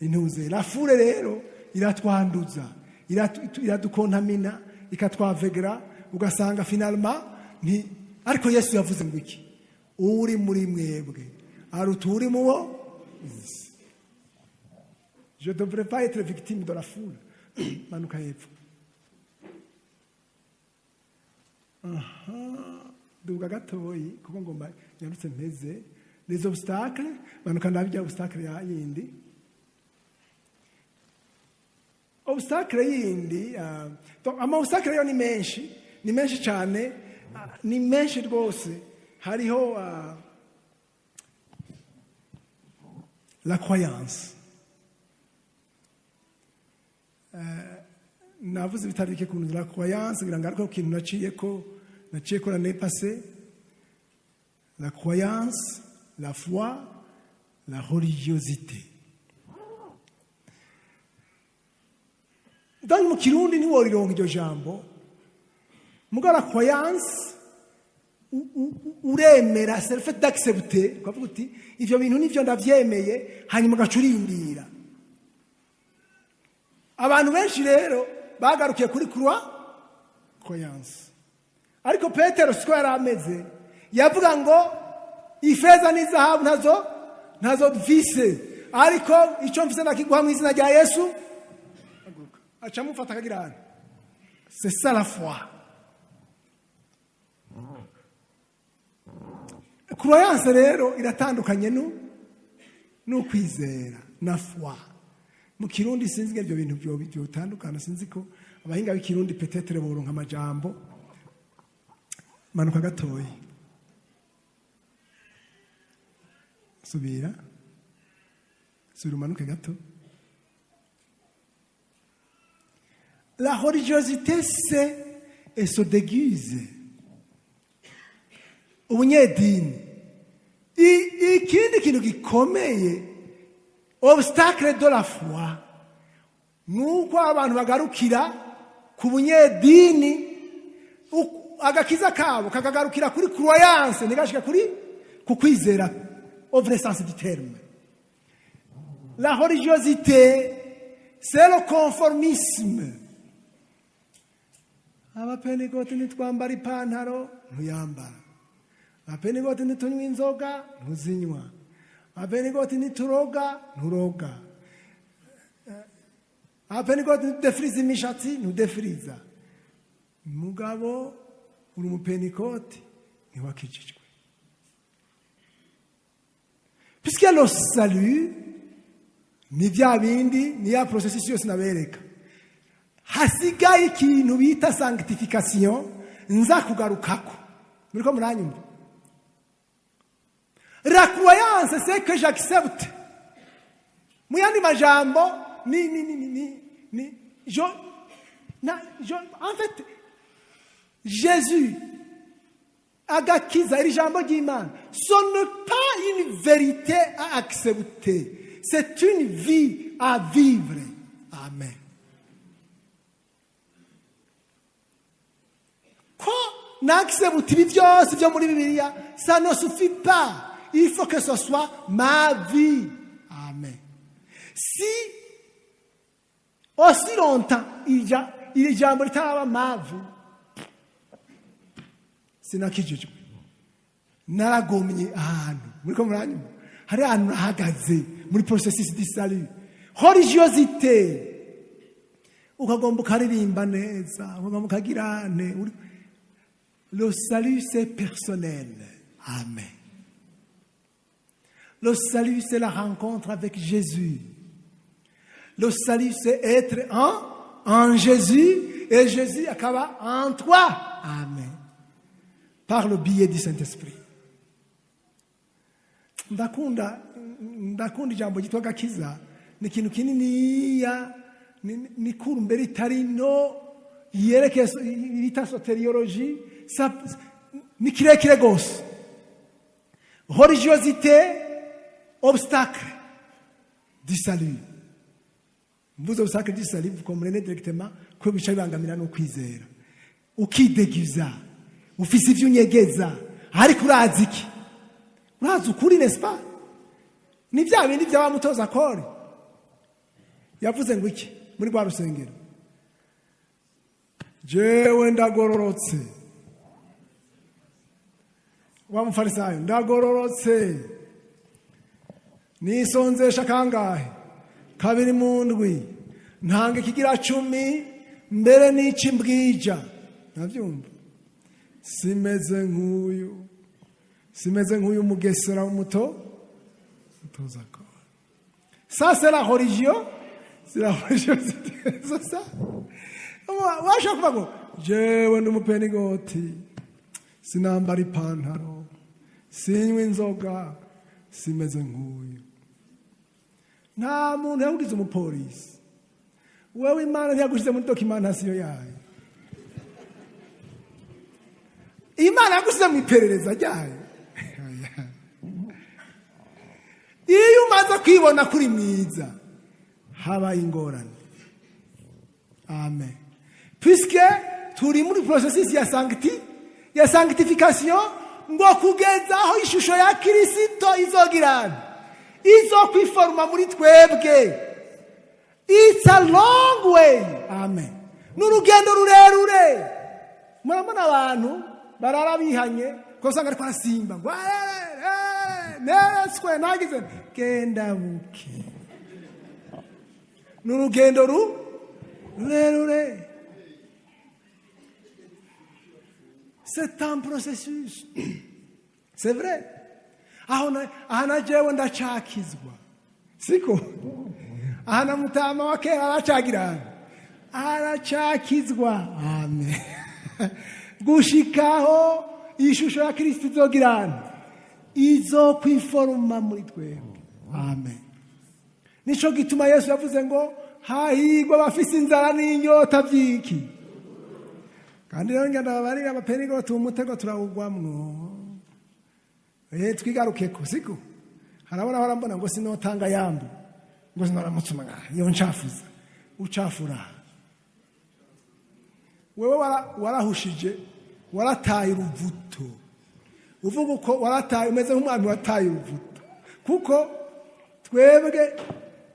intuze. La foule rero iratwanduza, iradukontamina, ikatwavegera, ugasanga finalement ni ariko Yesu yavuze ngo iki? Uri muri mwebwe aruturi muwo. Je devrais pas être victime de la foule. Manuka yepfo. Duga gatoyi kuko ngomba nyarutse mpeze les obstacles manuka ndabijya obstacle ya yindi obstacle yindi donc ama obstacle yo ni menshi cyane ni menshi rwose hariho la croyance navuze bitari bike kuntu la croyance ngira ngaruka kintu naciye ko l'année passée. La croyance, la foi, la religiosité. Dans le Kirundi ni worirongo iryo jambo. Muga la croyance uremera, c'est le fait d'accepter, quoi uti ivyo bintu nivyo ndavyemeye hanyuma gacurindira. Abantu benshi rero bagarukiye kuri croyance. Ariko Petero siko yarameze yavuga ngo ifeza n'izahabu ntazo dufise ariko icyo mfise nakiguha mu izina rya Yesu acha mufata kagirana. C'est ça la foi. Croyance rero iratandukanye no kwizera na foi. Mu Kirundi sinzi ibyo bintu byo bitandukana, sinzi ko abahinga b'Ikirundi peut-être boronka amajambo manuka gatoyi. Subira umanuke gato. La religiosité c'est et se déguise. Ubunyedini ikindi kintu gikomeye obstacle de la foi nuko abantu bagarukira ku bunyedini agakiza kabo kakagarukira kuri croyance nigashika kuri kukwizera au vrai sens du terme. La religiosité c'est le conformisme. Abapentekote nitwambara ipantaro ntuyambara, abapentekote nitunywa inzoga ntuzinywa, abapentekote nituroga nturoga, abapentekote nitudefiriza imishatsi ntudefiriza. Mugabo uri umupentekote ntiwakijijwe. Puisque le salut ni vya bindi ni ya processus yose nabereka. Hasigaye ikintu bita sanctification nza kugarukako. Muriko muranyumva? La croyance c'est que j'accepte. Muyandi majambo en fait Jésus AGAKIZA iri jambo ry'Imana, ce n'est pas une vérité à accepter, c'est une vie à vivre. Amen. Quoi n'accepte ibi byose byo muri Bibiliya, ça ne suffit pas. Il faut que ce soit ma vie. Amen. Si aussi longtemps il jambo litaba ma vie, sinakijijwe naragomye ahantu muriko muranyuma hari ahantu nahagaze muri processus du salut. Religiosité ukagomba ukaririmba neza ukagomba ukagirane. Le salut c'est personnel. Amen. Le salut c'est la rencontre avec Jésus. Le salut c'est être en Jésus et Jésus akaba en toi. Amen. Par le biais du Saint-Esprit. Ndakunda ijambo ryitwa agakiza ni ikintu kininiya ni kuru mbere itarino yerekeye bita soteriologie ni kirekire gose. Religiosité obstacle du salut. Mvuze obstacle du salut vous comprenez directement ko bica bibangamira no kwizera ukideguza ufise ivyo unyegeza ariko urazi iki? Urazi ukuri n'est-ce pas? Ni vya bindi vya mutoza kore yavuze ngo iki muri rwa rusengero, jewe ndagororotse wa mufarisayo ndagororotse nisonzesha kangahe kabiri mu ndwi ntange kigira 10 mbere n'ici mbwija. Navyumva simeze nk'uyu simeze nk'uyu mugesera w'umuto utoza ko. Ça c'est la religion. C'est la religion. C'est ça. Washa kuvuga ngo jewe ndi umupenigoti sinambara ipantaro sinywa inzoga simeze nk'uyu. Nta muntu yagugize umupolisi. Wewe Imana ntiyagushize muri documentation yayo. Imana yagushize mu iperereza ryayo. Iyo umaze kwibona kuri mwiza haba ingorane. Amen. Puisque turi muri processus ya sanctification ngo kugeza aho ishusho ya Kristo izogirana. Izokwiforma muri twebwe. It's a long way. Amen. N'urugendo rurerure. Murabona abantu barara bihanye ko usanga ariko asimba ngo neswe nagize genda buke. N'urugendo rurerure. C'est un processus. C'est vrai. Ahana jewe ndachakizwa. Siko. Ahana mutama wake arachagirana. Arachakizwa. Amen. Gushikaho ishusho ya Kristo izogirana. Izokwiforma muri twebwe. Amen. Nico gituma Yesu yavuze ngo hahigwa bafise inzara n'inyota vyiki. Kandi rero ngenda barira abapenigoti umutego turawugwamwo. Twigarukeko siko. Harabona barambona ngo sinotanga yambu. Ngo sinoramutsuma iyo ncafuza. Ucafura. Wewe warahushije, warataye uruvuto. Uvuga uko warataye umeze nk'umwami wataye uruvuto. Kuko twebwe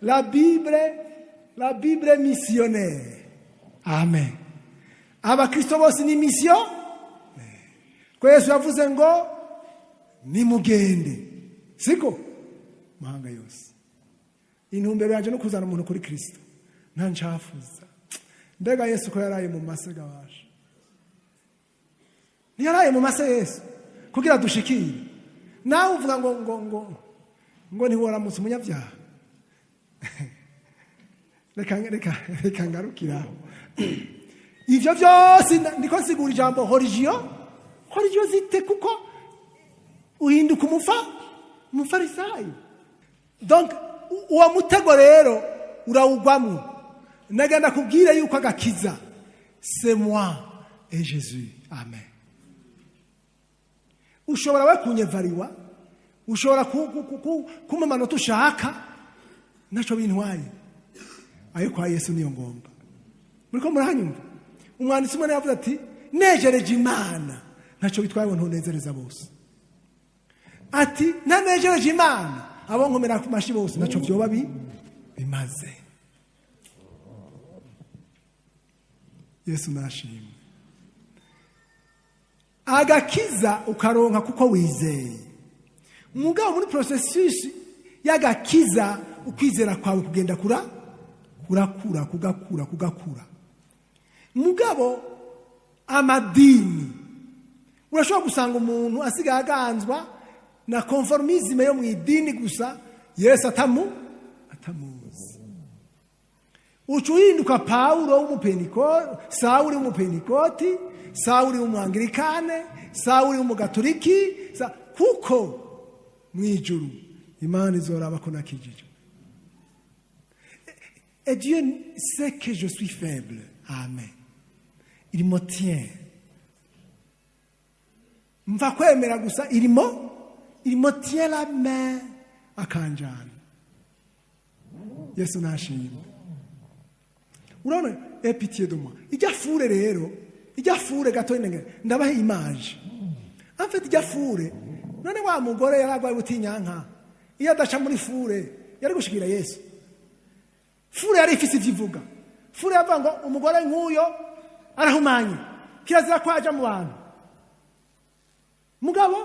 la Bible missionnaire. Amen. Abakristo bose ni mission. Kwa Yesu yavuze ngo nimugende. Siko? Mahanga yose. Intumbero yaje no kuzana umuntu kuri Kristo. Nta ncafuza. Mbega Yesu ko yaraye mu masega waje. Ni yaraye mu mase Yesu kugira dushikire. Nawe uvuga ngo ni woramutse umunyabyaha. Reka ngarukira. Ivyo byose ndiko nsigura ijambo religiosité kuko uhinduka umufarisayo. Donc uwo mutego rero urawugwamwo. Nagenda kubwira yuko agakiza c'est moi et Jésus. Amen. Ushobora we kunyevariwa, ushobora kuma manota ushaka naco bintwaye. Ayo kwa Yesu niyo ngomba. Muriko murahanyumva? Umwanditsi umwe yavuze ati nejereje Imana naco bitwaye ngo ntunezereza bose. Ati nanejereje Imana abo nkomera ku mashi bose naco byoba bimaze. Yesu nashimwe. Agakiza ukaronka kuko wizeye. Mugabo muri processus y'agakiza ukwizera kwawe kugenda kugakura. Mugabo amadini urashobora gusanga umuntu asigaye aganzwa na conformisme yo mu idini gusa Yesu atamuzi. Uchuhinduka Paulo w'umupentekote, Sauli w'umupentekote, Sauli w'umwanglikane, Sauli w'umugatoliki, kuko mwijuru Imana izoraba ko nakijije. Et Dieu sait que je suis faible. Amen. Il me tient. Mva kwemera gusa il me tient la main akanjana. Yesu nashimwe. Urabona pitié de moi. Ijya fure gato nenge ndabahe image. En fait ijya fure none wa mugore yaragwaye butinyanka. Iyo adaca muri fure yari gushikira Yesu. Fure yari ifise ivuga. Fure yavuga ngo umugore nk'uyo arahumanye. Kirazira ko aja mu bantu. Mugabo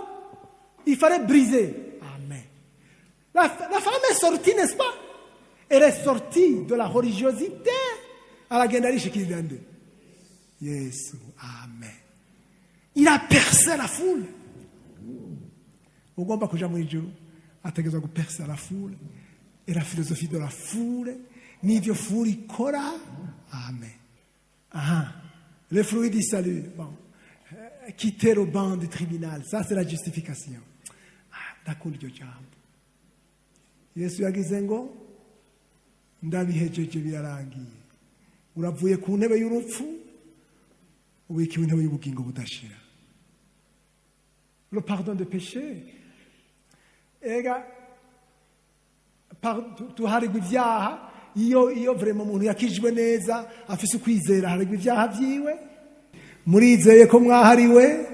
il fallait briser. Amen. La femme est sortie, n'est-ce pas? Elle est sortie de la religiosité. Aragenda arishikirira nde? Yesu. Amen. Il a percé la foule. ugomba kuja mu ijuru ategerezwa gupersa la foule et la philosophie de la foule n'ivyo foule ikora. Amen. Le fruit du salut, bon, quitter le banc du tribunal, ça c'est la justification. Ndakunda iryo jambo. Yesu yagize ngo ndabihejeje birarangiye. Uravuye ku ntebe y'urupfu ubikiwe intebe y'ubugingo budashira. Le pardon de péché. Ega tuharigwa ivyaha iyo vraiment umuntu yakijwe neza afise ukwizera harigwa ivyaha vyiwe. Murizeye ko mwahariwe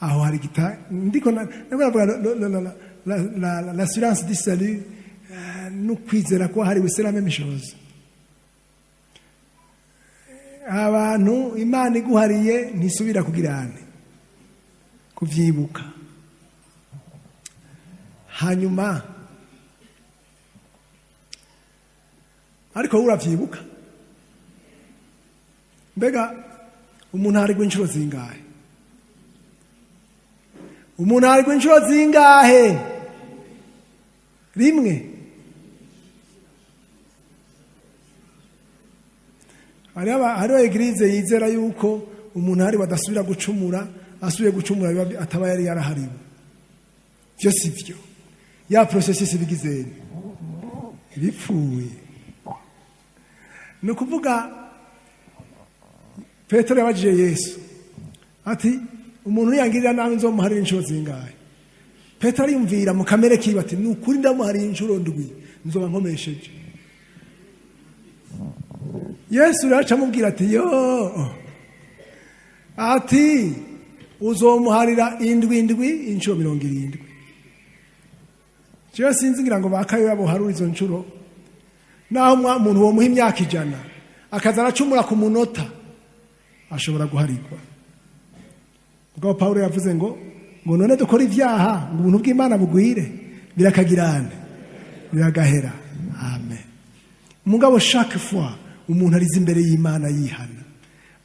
aho hari gita ndiko l'assurance du salut no kwizera ko hariwe c'est la même chose. Abantu Imana iguhariye ntisubira kugirane kuvyibuka. Hanyuma ariko uravyibuka mbega umuntu harigwa inshuro zingahe? Umuntu harigwa inshuro zingahe? Rimwe. Hariho eglise yizera yuko umuntu hari badasubira gucumura, asubiye gucumura ataba yari yarahariwe. Vyo sivyo. Ya processus bigizeni bipfuye. Nukuvuga Petero yabajije Yesu ati umuntu yangirira nawe nzomuharira inshuro zingahe? Petero ariyumvira mu kamere kiwe ati nukuri ndamuharira inshuro ndwi nzoba nkomesheje. Yesu racha mubwira ati yo ati uzomuharira indwi inshuro 70. Jewe sinzi ngira ngo bakayo yabo haruri izo nshuro. Naho umuntu wo muha imyaka 100 akaza aracumura ku munota ashobora guharikwa. Ubwo Paulo yavuze ngo none dukora ivyaha ngo ubuntu bw'Imana bugwire birakagirane biragahera. Amen. Mugabo chaque fois umuntu arize imbere y'Imana yihana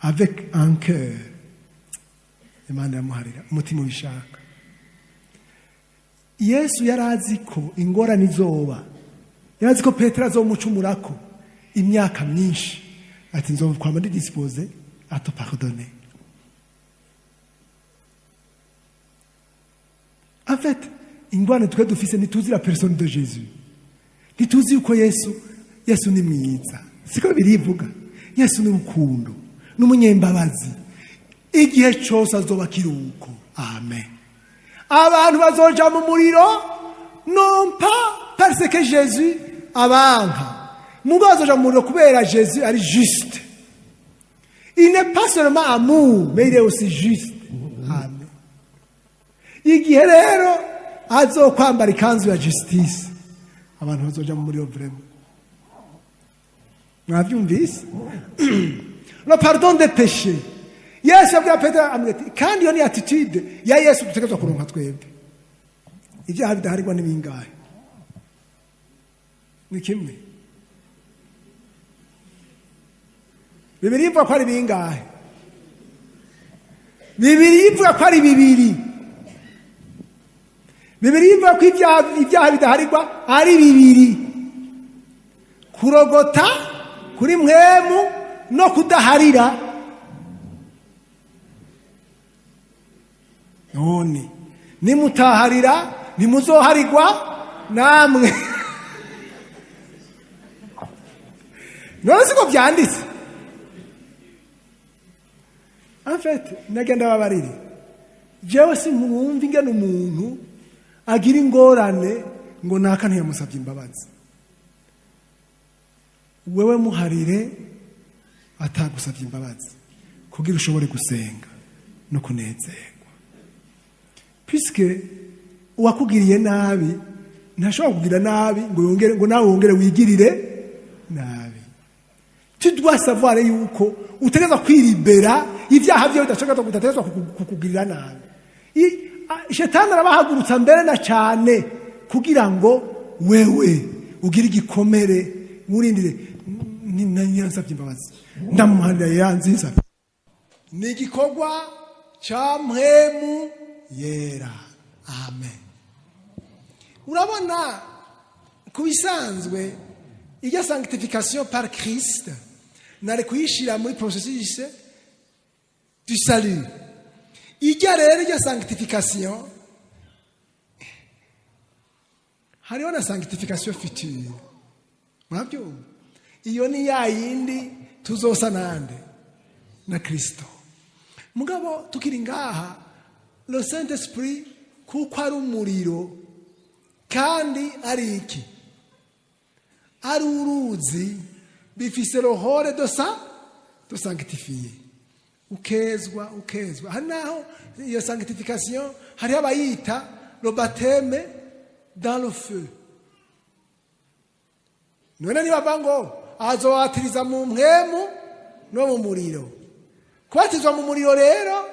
avec un cœur Imana yamuharira umutima ubishaka. Yesu yarazi ko ingorane izoba, yarazi ko Petero azomucumurako imyaka myinshi, ati nzokwama ndi dispose à te pardonner. En fait, ingorane twe dufise ntituzi la personne de Jésus, ntituzi uko Yesu ni mwiza. Siko birivuga Yesu ni urukundo n'umunyembabazi, igihe cyose azoba kiruko. Amen. Abantu bazoja mu muriro non pas parce que Jésus abanka, mubazoja mu muriro kubera Jésus ari juste. Il n'est pas seulement amour, mais il est aussi juste. Amen. Igihe rero azokwambara ikanzu ya justice, abantu bazoja mu muriro vraiment. Mwavyumvise? Le pardon des péchés. Yesu abwira Petero amwete kandi yo ni attitude ya Yesu dutegerezwa kuronka twebwe. Ivyaha bidaharigwa n'ibingahe? Ni kimwe. Bibiri ivuga ko ari bingahe? Bibiri ivuga ko ari bibiri. Bibiri ivuga ko ivyaha bidaharigwa ari bibiri. Kurogota kuri mwemu no kudaharira. None nimutaharira nimuzoharigwa namwe. None siko byanditse. En fait, nagenda babariri. Jewe simwumva ingene umuntu agira ingorane ngo nakane yamusabye imbabazi. Wewe muharire atagusabye imbabazi kugira ushobore gusenga no kunezerwa. Puisque uwakugiriye nabi ntashobora kugira nabi ngo nawe wongere wigirire nabi. Tu dois savoir yuko utegeza kwiribera ivyaha byo bidashaka gutatezwa kukugirira nabi. Shetani arabahagurutsa mbere na cyane kugira ngo wewe ugire igikomere urindire ni yansabye imbabazi ndamuhandira yanziza. Ni igikorwa ca mpwemu yera. Amen. Urabona kubisanzwe irya sanctification par Christ nari kuyishira muri processus du salut. Irya rero irya sanctification hariho na sanctification future. Murabyo? Iyo ni ya yindi tuzosa nande na Kristo. Mugabo tukiri ngaha le Saint-Esprit kuko ari umuriro kandi ari iki? Ari uruzi bifise rohore do sanctifier. Ukezwa. Hari naho iyo sanctification hari abayita le baptême dans le feu. None niba bango azowatiriza mu mpwemu no mu muriro. Kubatizwa mu muriro rero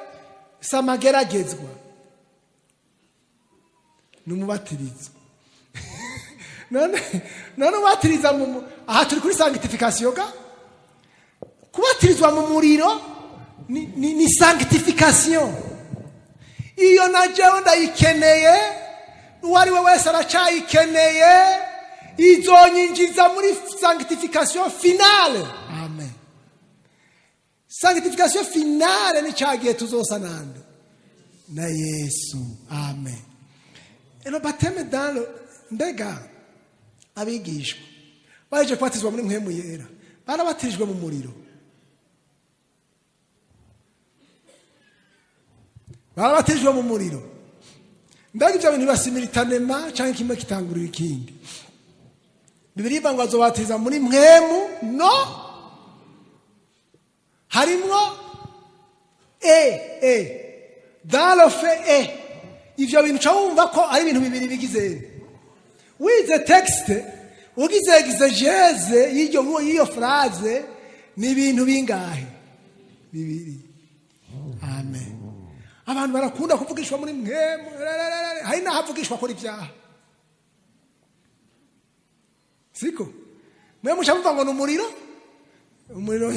samageragezwa numubatiriza. none ubatiriza mu aha turi kuri sanctification ga kubatirizwa mu muriro ni sanctification. Iyo najewe ndayikeneye uwari we wese aracayikeneye izonyinjiza muri sanctification finale. Amen. Sanctification finale ni cagiye tuzosa nande na Yesu. Amen. Eno bateme dans mbega abigishwa baje kubatizwa muri mpwemu yera barabatirijwe mu muriro. Barabatirijwe mu muriro. Mbega ibyo bintu basimiritanema cyangwa kimwe kitangurira ikindi. Bibiri bango azobatiza muri mpwemu no harimwo dans le fait ivyo bintu cyumva ko ari ibintu bibiri bigize. Wize texte ugize exegese yiyo phrase ni ibintu bingahe? Bibiri. Amen. Abantu barakunda kuvugishwa muri mpwemu, hari nahavugishwa kuri ibyaha. Siko mwe mushamva ngo numuriro umuriro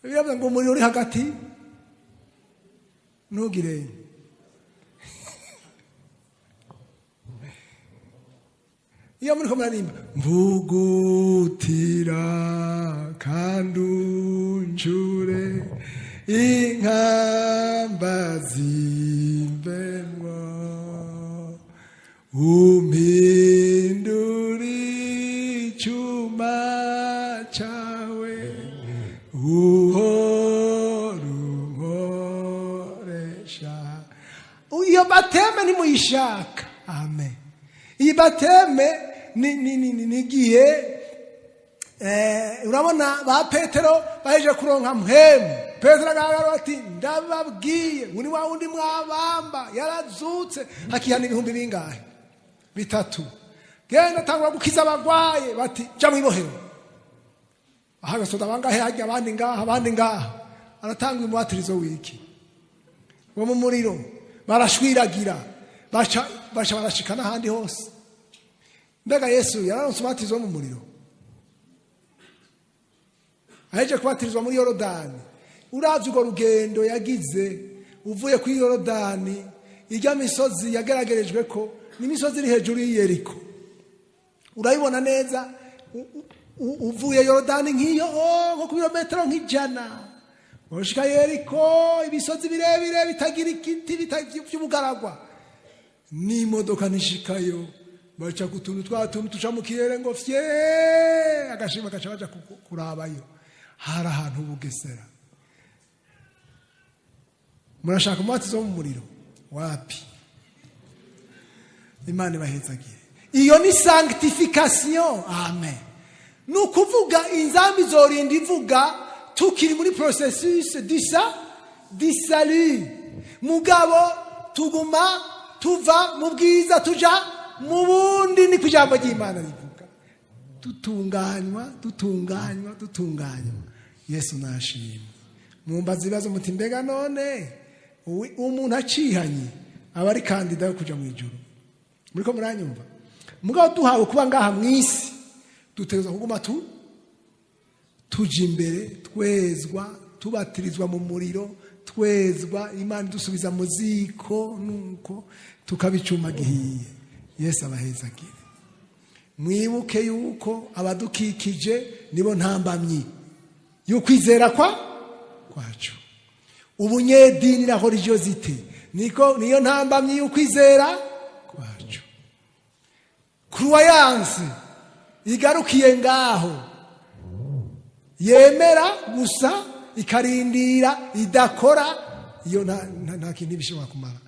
biravuga ngo umuriro uri hagati ntugire iyo muri ko murarimba mvugutira kandunjure inkamba zimbenwa umpinduri chuma chawe uhoruhoresha. Iyo bateme ni muyishaka. Amen. Iyi bateme ni gihe urabona ba Petero baje kuronka mpwemu. Petero agahagarara ati ndababwiye uri wa wundi mwabamba yarazutse hakihana ibihumbi bingahe? 3. Genda tangwa gukiza abagwaye bati ja mwibohero. Aha gasoda bangahe hajya abandi ngaha aratanga imwatirizo wiki. Wo mu muriro barashwiragira bacha barashikana handi hose. Mbega Yesu yararonse umwatirizo mu muriro. Aje kubatirizwa muri Yorodani. Uravye ugo rugendo yagize uvuye kuri Yorodani ijya misozi yageragerejwe ko n'imisozi iri hejuru y'Yeriko. Urayibona neza uvuye Yorodani nk'iyo nko kilometero nk'ijana. Ushika Yeriko ibisozi birebire bitagira ikiti by'ubugaragwa. Ni imodoka nishikayo baca kutuntu twatuntu tuca mu kirere ngo fye agashima gaca baja kurabayo. Hari ahantu Bugesera. Murashaka umwatizo mu muriro wapi? Imana ibahezagire. Iyo ni sanctification. Amen. Nukuvuga inzambi zorinda ivuga tukiri muri processus du salut. Mugabo tuguma tuva mu bwiza tuja mu bundi ni kujambo ry'Imana rivuga. Tutunganywa. Yesu nashimye. Mumbaza ibibazo muti mbega none umuntu acihanye aba ari kandida yo kuja mu ijuru. Muriko muranyumva? Mugabo duhawe kuba ngaha mwisi dutegerezwa kuguma tuja imbere twezwa tubatirizwa mu muriro twezwa Imana dusubiza mu ziko nuko tukabicuma gihiye. Yesu abahezagire. Mwibuke yuko abadukikije nibo ntambamyi y'ukwizera kwacu. Ubunyedini na religiosité niyo ntambamyi y'ukwizera kwacu. Croyance igarukiye ngaho, yemera gusa ikarindira idakora, iyo nta kintu bishobora kumara.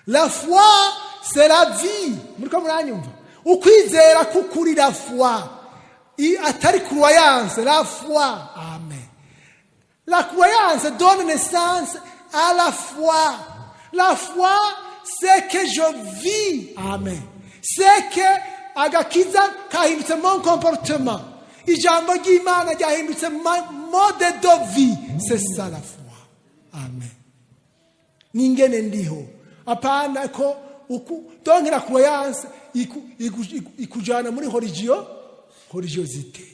La foi c'est la vie. Muriko muranyumva? Ukwizera kukuri la foi. Atari croyance, la foi. Amen. La croyance donne naissance à la foi. La foi, c'est que je vis. Amen. C'est que agakiza kahindutse mon comportement. Ijambo ry'Imana ryahindutse mode de vie. C'est ça la foi. Amen. Ningene ndiho. Apana ko donc la croyance ikujana muri religiosité.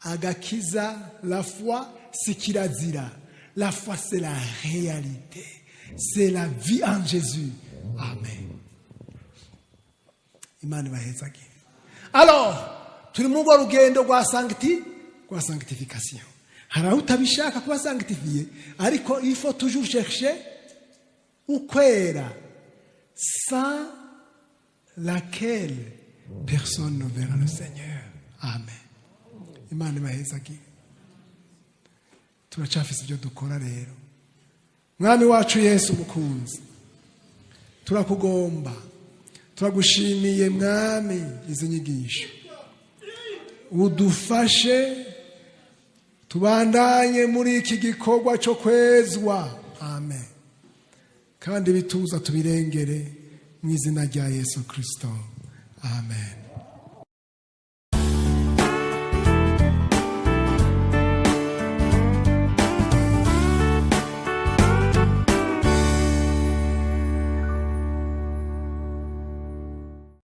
Agakiza, la foi, c'est kirazira. La foi, c'est la réalité. C'est la vie en Jésus. Amen. Imana bahezagire. Alors, turi mu rugendo rwa sanctification. Haraho utabishaka kuba sanctifié, ariko il faut toujours chercher ukwera, sans laquelle personne ne verra le Seigneur. Amen. Imana bahezagire. Turacafise ibyo dukora rero. Mwami wacu Yesu mukunzi, turakugomba, turagushimiye mwami izi nyigisho. Udufashe tubandanye muri iki gikorwa cyo kwezwa. Amen. Kandi bituza tubirengere mu izina rya Yesu Kristo. Amen.